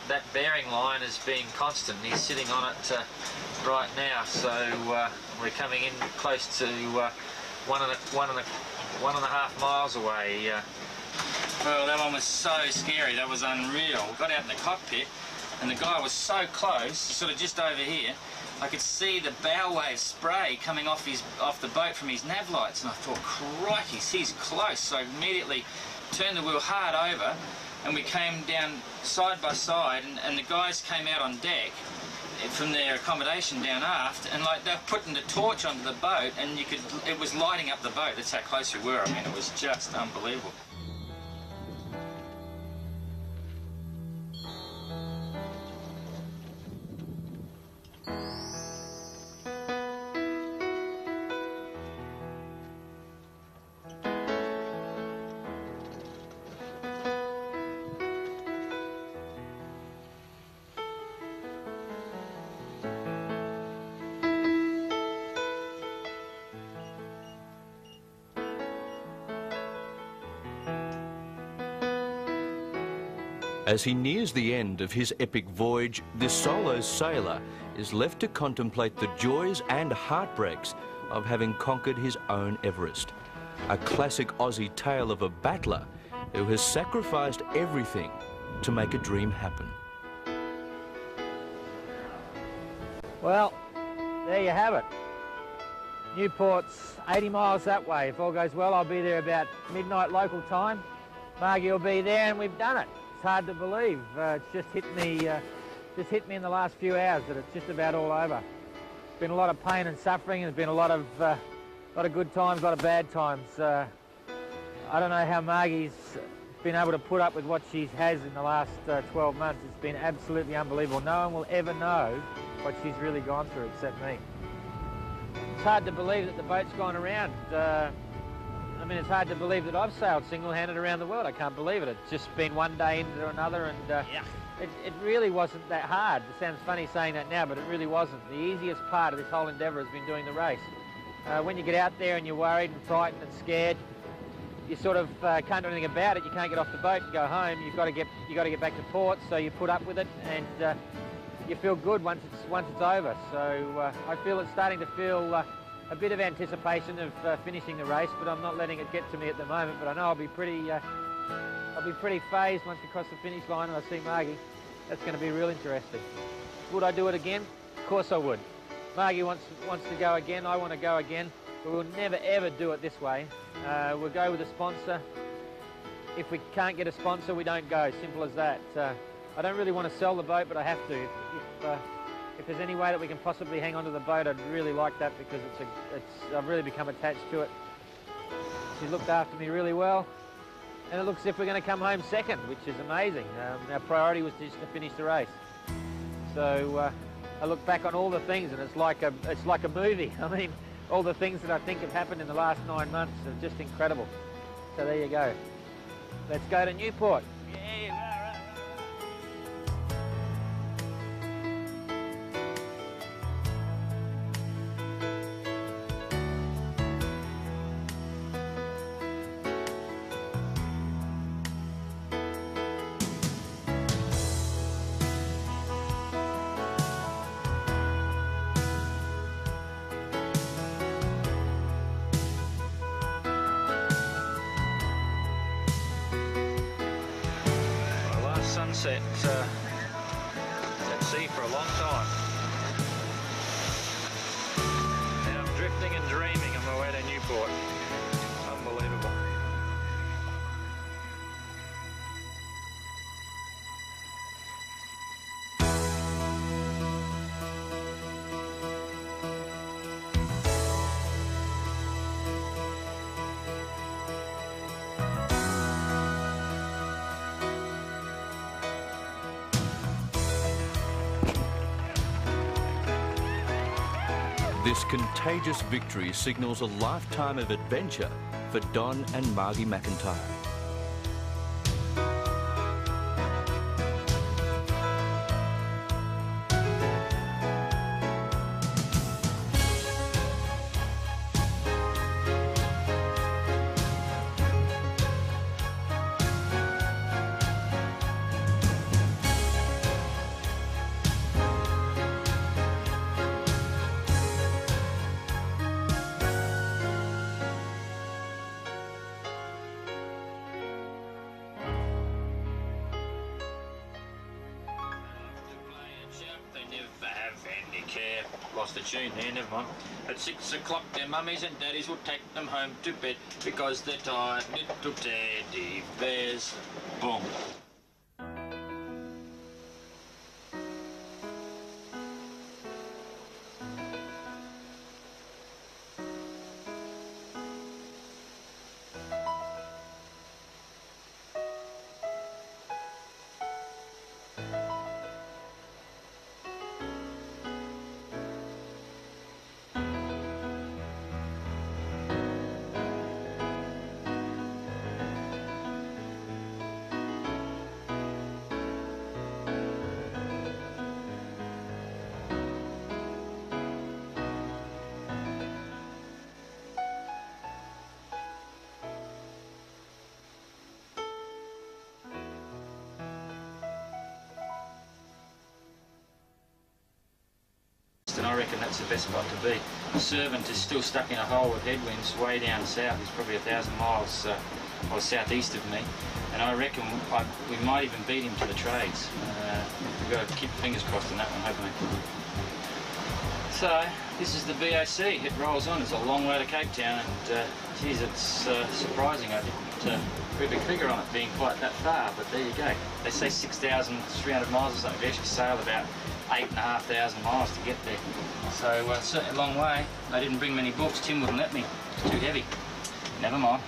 That bearing line is being constant. He's sitting on it right now, so we're coming in close to one and a half miles away. Well, that one was so scary. That was unreal. We got out in the cockpit, and the guy was so close, sort of just over here. I could see the bow wave spray coming off the boat from his nav lights, and I thought, crikey, he's close. So I immediately turned the wheel hard over, and we came down side by side, and the guys came out on deck from their accommodation down aft, and like they're putting the torch onto the boat, and it was lighting up the boat. That's how close we were. I mean, it was just unbelievable. As he nears the end of his epic voyage, this solo sailor is left to contemplate the joys and heartbreaks of having conquered his own Everest. A classic Aussie tale of a battler who has sacrificed everything to make a dream happen. Well, there you have it. Newport's 80 miles that way. If all goes well, I'll be there about midnight local time. Margie will be there, and we've done it. It's hard to believe. It's just hit me in the last few hours that it's just about all over. It's been a lot of pain and suffering, and there's been a lot of good times, a lot of bad times. I don't know how Margie's been able to put up with what she has in the last 12 months. It's been absolutely unbelievable. No one will ever know what she's really gone through except me. It's hard to believe that the boat's gone around. I mean, it's hard to believe that I've sailed single-handed around the world. I can't believe it. It's just been one day into another, and it really wasn't that hard. It sounds funny saying that now, but it really wasn't. The easiest part of this whole endeavour has been doing the race. When you get out there and you're worried and frightened and scared, you sort of can't do anything about it. You can't get off the boat and go home. You've got to get back to port, so you put up with it, and you feel good once it's over. So I feel it's starting to feel a bit of anticipation of finishing the race, but I'm not letting it get to me at the moment. But I know I'll be pretty phased once we cross the finish line and I see Margie. That's going to be real interesting. Would I do it again? Of course I would. Margie wants to go again. I want to go again. But we'll never ever do it this way. We'll go with a sponsor. If we can't get a sponsor, we don't go. Simple as that. I don't really want to sell the boat, but I have to. If there's any way that we can possibly hang on to the boat, I'd really like that, because I've really become attached to it. She's looked after me really well. and it looks as if we're going to come home second, which is amazing. Our priority was just to finish the race. So I look back on all the things, and it's like a movie. I mean, all the things that I think have happened in the last 9 months are just incredible. So there you go. Let's go to Newport. Yeah. Sunset at sea for a long time. And I'm drifting and dreaming on my way to Newport. Unbelievable. This contagious victory signals a lifetime of adventure for Don and Margie McIntyre. Lost the tune there, never mind. At 6 o'clock their mummies and daddies will take them home to bed because they're tired little teddy bears. Boom. And I reckon that's the best spot to be. The Servant is still stuck in a hole with headwinds way down south. He's probably 1,000 miles or southeast of me, and I reckon we might even beat him to the trades. We've got to keep fingers crossed on that one, haven't we? So this is the BOC. It rolls on. It's a long way to Cape Town, and geez, it's surprising. I didn't put a big figure on it being quite that far, but there you go. They say 6,300 miles or something. We actually sailed about 8,500 miles to get there. So certainly a long way. They didn't bring many books. Tim wouldn't let me. It's too heavy. Never mind.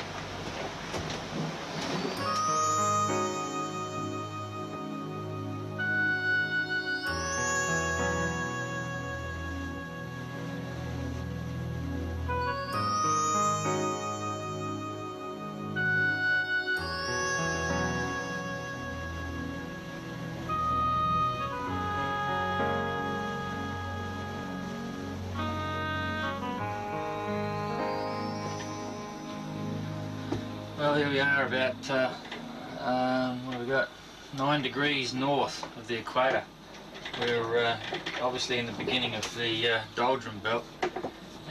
Well, here we are about, what have we got? 9 degrees north of the equator. We're obviously in the beginning of the doldrum belt,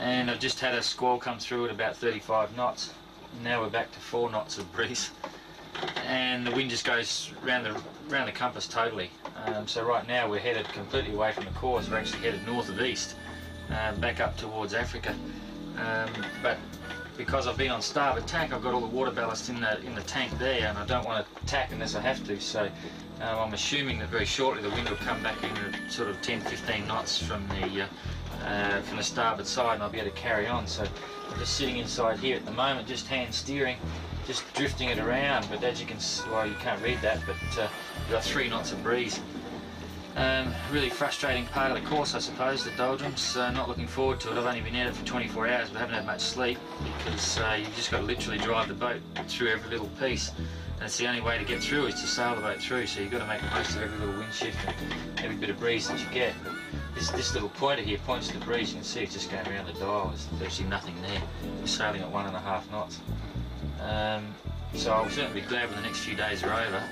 and I've just had a squall come through at about 35 knots. Now we're back to 4 knots of breeze, and the wind just goes round the compass totally. So right now we're headed completely away from the course. We're actually headed north of east, back up towards Africa. But because I've been on starboard tack, I've got all the water ballast in the tank there, and I don't want to tack unless I have to. So I'm assuming that very shortly the wind will come back in at sort of 10-15 knots from the starboard side, and I'll be able to carry on. So I'm just sitting inside here at the moment, just hand steering, just drifting it around, but as you can, well, you can't read that, but we've got 3 knots of breeze. Really frustrating part of the course, I suppose, the doldrums. Not looking forward to it. I've only been out for 24 hours, but haven't had much sleep because you've just got to literally drive the boat through every little piece. And it's the only way to get through is to sail the boat through, so you've got to make the most of every little wind shift and every bit of breeze that you get. But this little pointer here points to the breeze. You can see it's just going around the dial. There's virtually nothing there. We're sailing at 1.5 knots. So I'll certainly be glad when the next few days are over.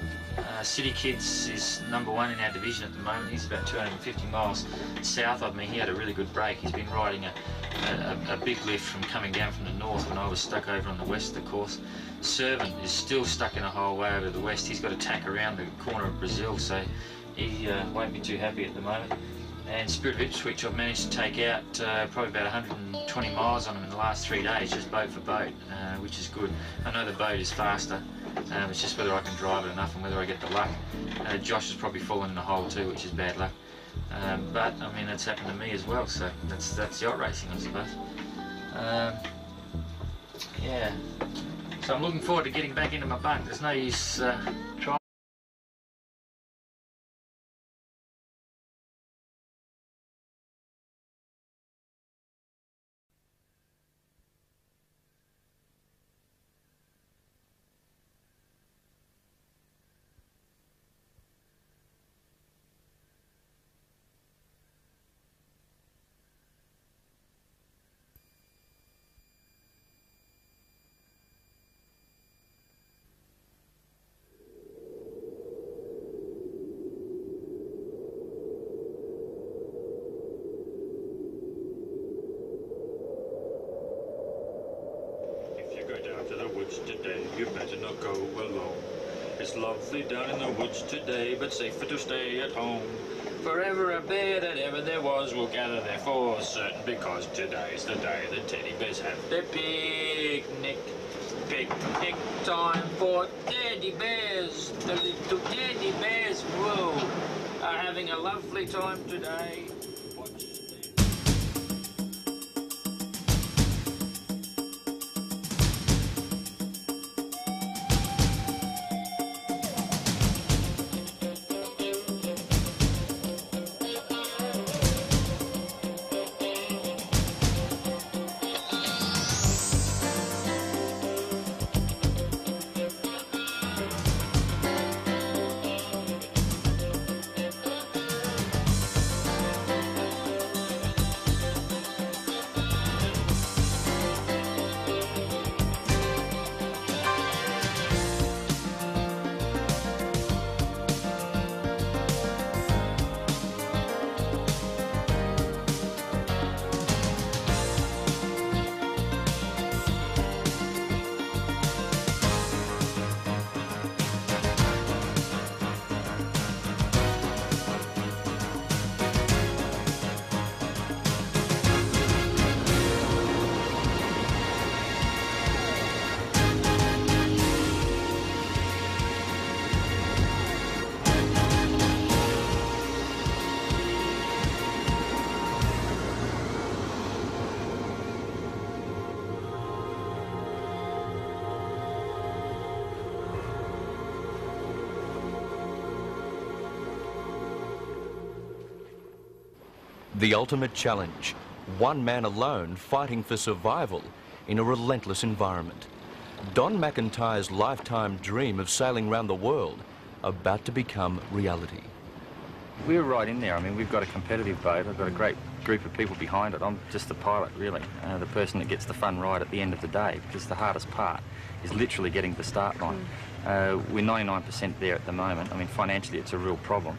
City Kids is #1 in our division at the moment. He's about 250 miles south of me. He had a really good break. He's been riding a big lift from coming down from the north when I was stuck over on the west of the course. Servant is still stuck in a hole way over to the west. He's got to tack around the corner of Brazil, so he won't be too happy at the moment. And Spirit of Ipswich, I've managed to take out probably about 120 miles on him in the last 3 days, just boat for boat, which is good. I know the boat is faster. It's just whether I can drive it enough and whether I get the luck. Josh has probably fallen in the hole too, which is bad luck. But I mean, that's happened to me as well, so that's yacht racing, I suppose. Yeah. So I'm looking forward to getting back into my bunk. There's no use trying. Today, you better not go alone. It's lovely down in the woods today, but safer to stay at home. Forever a bear that ever there was will gather there for certain, because today's the day the teddy bears have their picnic. Picnic time for teddy bears. The little teddy bears, whoa, are having a lovely time today. The ultimate challenge, one man alone fighting for survival in a relentless environment. Don McIntyre's lifetime dream of sailing around the world about to become reality. We're right in there. I mean, we've got a competitive boat. I've got a great group of people behind it. I'm just the pilot, really, the person that gets the fun ride at the end of the day, because the hardest part is literally getting to the start line. We're 99% there at the moment. I mean, financially, it's a real problem.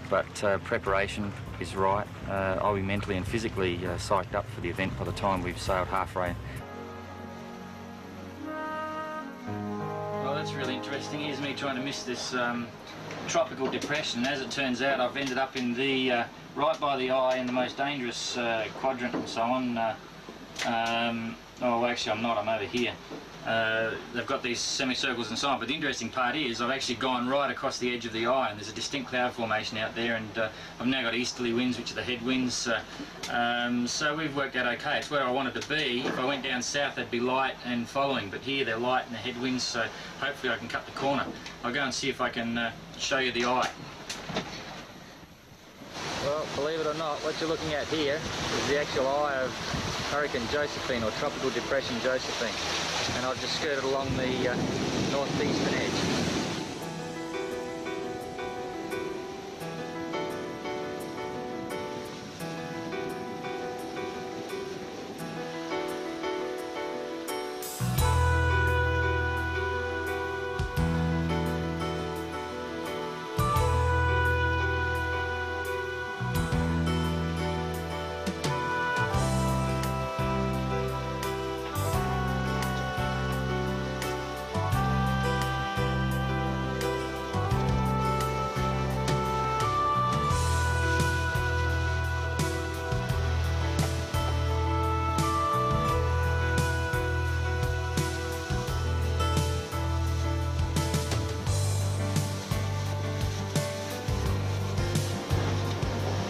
But preparation is right. I'll be mentally and physically psyched up for the event by the time we've sailed halfway. Well, that's really interesting. Here's me trying to miss this tropical depression. As it turns out, I've ended up in the right by the eye in the most dangerous quadrant and so on. Oh, well, actually, I'm not. I'm over here. they've got these semicircles and so on, but the interesting part is I've actually gone right across the edge of the eye, and there's a distinct cloud formation out there, and I've now got easterly winds, which are the headwinds, so we've worked out okay. It's where I wanted to be. If I went down south, they'd be light and following, but here they're light and the headwinds, so hopefully I can cut the corner. I'll go and see if I can show you the eye. Well, believe it or not, what you're looking at here is the actual eye of Hurricane Josephine, or Tropical Depression Josephine, and I've just skirted along the northeastern edge.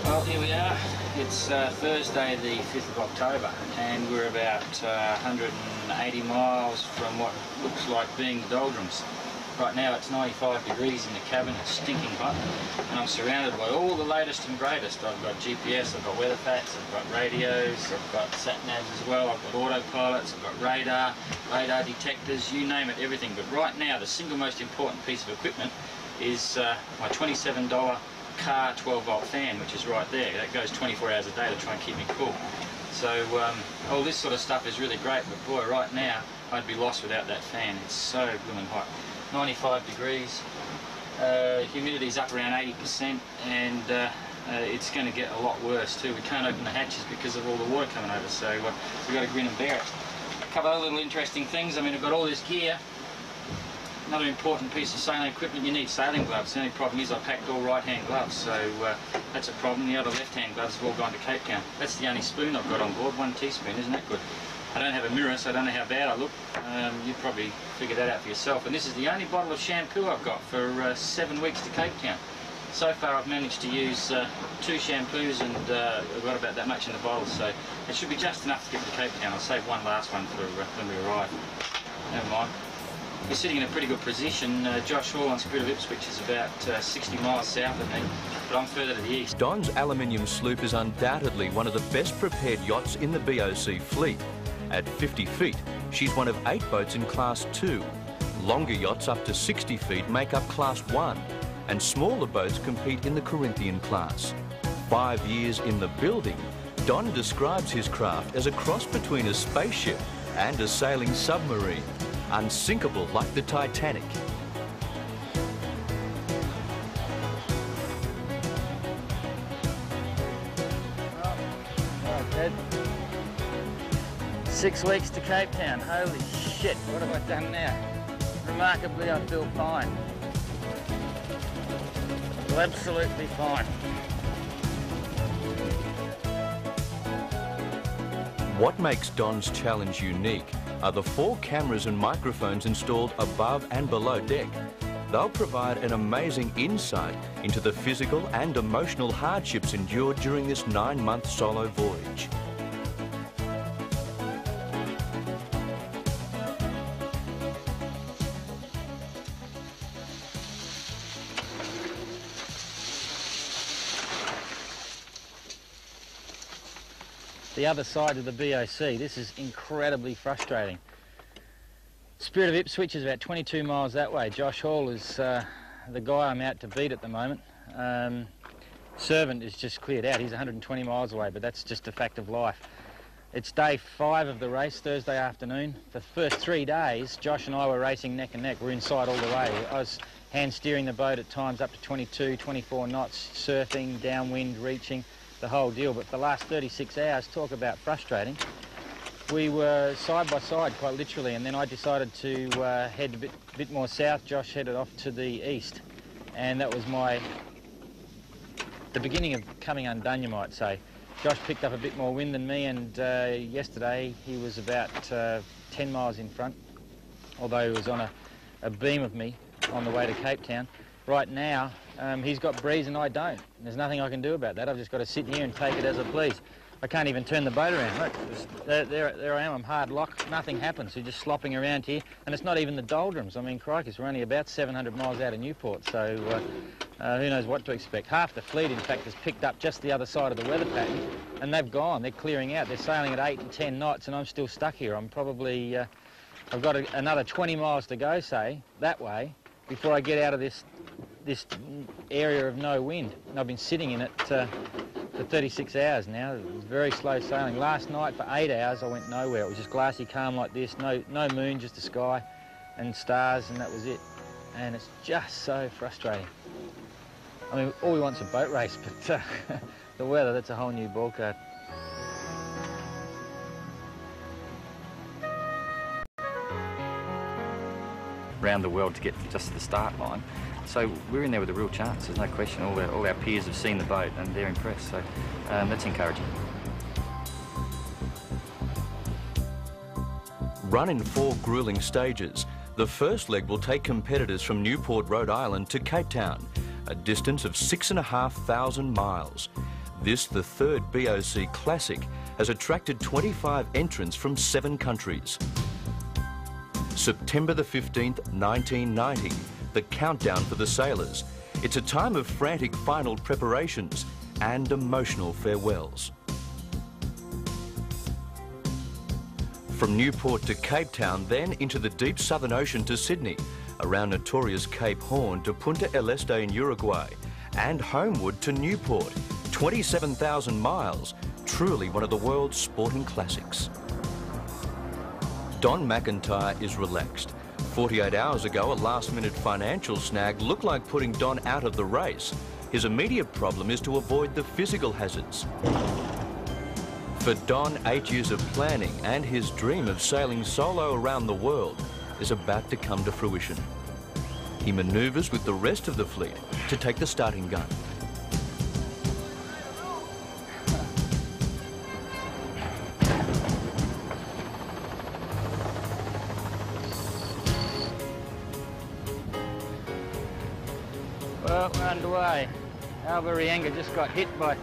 Well, here we are. It's Thursday the 5th of October, and we're about 180 miles from what looks like being the doldrums. Right now it's 95 degrees in the cabin, it's stinking hot, and I'm surrounded by all the latest and greatest. I've got GPS, I've got weather packs, I've got radios, I've got sat-navs as well, I've got autopilots, I've got radar detectors, you name it, everything. But right now the single most important piece of equipment is my $27 car 12-volt fan, which is right there. That goes 24 hours a day to try and keep me cool. So all this sort of stuff is really great, but boy, right now I'd be lost without that fan. It's so blooming hot. 95 degrees, humidity's up around 80%, and it's going to get a lot worse too. We can't open the hatches because of all the water coming over, so we've got to grin and bear it. A couple of other little interesting things. I mean, I've got all this gear. Another important piece of sailing equipment, you need sailing gloves. The only problem is I packed all right-hand gloves, so that's a problem. The other left-hand gloves have all gone to Cape Town. That's the only spoon I've got on board, 1 teaspoon, isn't that good? I don't have a mirror, so I don't know how bad I look. You'd probably figure that out for yourself. And this is the only bottle of shampoo I've got for 7 weeks to Cape Town. So far I've managed to use 2 shampoos, and I've got about that much in the bottle, so it should be just enough to get to Cape Town. I'll save one last one for when we arrive. Never mind. We're sitting in a pretty good position. Josh Hall on Spirit of Ipswich is about 60 miles south of me, but I'm further to the east. Don's aluminium sloop is undoubtedly one of the best prepared yachts in the BOC fleet. At 50 feet, she's one of 8 boats in Class 2. Longer yachts up to 60 feet make up Class 1, and smaller boats compete in the Corinthian class. 5 years in the building, Don describes his craft as a cross between a spaceship and a sailing submarine. Unsinkable like the Titanic. Right, Ted. 6 weeks to Cape Town. Holy shit, what have I done now? Remarkably, I feel fine. Feel absolutely fine. What makes Don's challenge unique are the 4 cameras and microphones installed above and below deck. They'll provide an amazing insight into the physical and emotional hardships endured during this 9-month solo voyage. The other side of the BOC, this is incredibly frustrating. Spirit of Ipswich is about 22 miles that way. Josh Hall is the guy I'm out to beat at the moment. Servant is just cleared out. He's 120 miles away, but that's just a fact of life. It's day 5 of the race, Thursday afternoon. The first 3 days, Josh and I were racing neck and neck. We're inside all the way. I was hand steering the boat at times up to 22, 24 knots, surfing, downwind, reaching, the whole deal. But for the last 36 hours, talk about frustrating. We were side by side, quite literally, and then I decided to head a bit more south. Josh headed off to the east, and that was the beginning of coming undone, you might say. Josh picked up a bit more wind than me, and yesterday he was about 10 miles in front, although he was on a beam of me on the way to Cape Town. Right now, he's got breeze and I don't. There's nothing I can do about that. I've just got to sit here and take it as I please. I can't even turn the boat around. Look, there I am, I'm hard locked, nothing happens. You're just slopping around here, and it's not even the doldrums. I mean, crikey, we're only about 700 miles out of Newport, so who knows what to expect. Half the fleet, in fact, has picked up just the other side of the weather pattern, and they've gone, they're clearing out. They're sailing at 8 and 10 knots, and I'm still stuck here. I'm probably, I've got another 20 miles to go, say, that way, before I get out of this area of no wind. And I've been sitting in it for 36 hours now. It was very slow sailing. Last night for 8 hours I went nowhere. It was just glassy calm like this, no moon, just the sky and stars, and that was it. And it's just so frustrating. I mean, all we want's a boat race, but the weather, that's a whole new ballcard. Around the world to get just to the start line. So we're in there with a real chance, there's no question. All our peers have seen the boat and they're impressed, so that's encouraging. Run in 4 gruelling stages, the first leg will take competitors from Newport, Rhode Island to Cape Town, a distance of 6,500 miles. This, the third BOC Classic, has attracted 25 entrants from 7 countries. September the 15th, 1990, the countdown for the sailors. It's a time of frantic final preparations and emotional farewells. From Newport to Cape Town, then into the deep Southern Ocean to Sydney, around notorious Cape Horn to Punta del Este in Uruguay, and homeward to Newport, 27,000 miles, truly one of the world's sporting classics. Don McIntyre is relaxed. 48 hours ago, a last-minute financial snag looked like putting Don out of the race. His immediate problem is to avoid the physical hazards. For Don, 8 years of planning and his dream of sailing solo around the world is about to come to fruition. He manoeuvres with the rest of the fleet to take the starting gun. Well, we're underway. Alvarianga just got hit by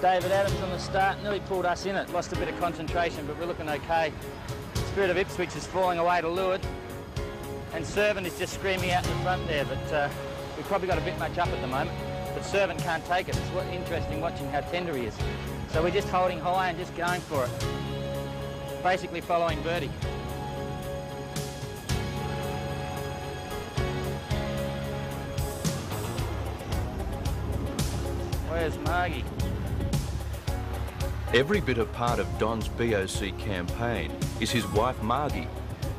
David Adams on the start, nearly pulled us in it, lost a bit of concentration, but we're looking okay. Spirit of Ipswich is falling away to leeward, and Servant is just screaming out in the front there, but we've probably got a bit much up at the moment, but Servant can't take it. It's interesting watching how tender he is. So we're just holding high and just going for it, basically following Birdie. Where's Margie? Every bit a part of Don's BOC campaign is his wife Margie.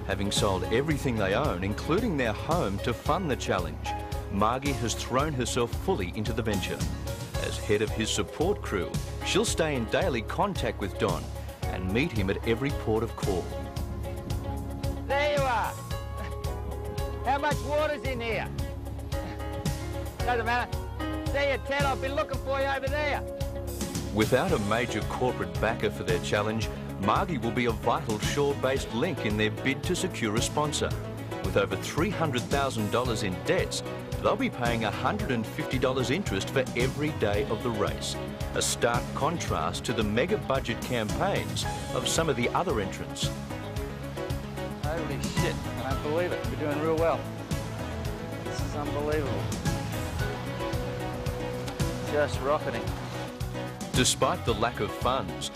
Having sold everything they own, including their home, to fund the challenge, Margie has thrown herself fully into the venture. As head of his support crew, she'll stay in daily contact with Don and meet him at every port of call. There you are. How much water's in here? Doesn't matter. There you, Ted, I've been looking for you over there. Without a major corporate backer for their challenge, Margie will be a vital shore-based link in their bid to secure a sponsor. With over $300,000 in debts, they'll be paying $150 interest for every day of the race, a stark contrast to the mega-budget campaigns of some of the other entrants. Holy shit, I don't believe it. We're doing real well. This is unbelievable. Just rocketing. Despite the lack of funds,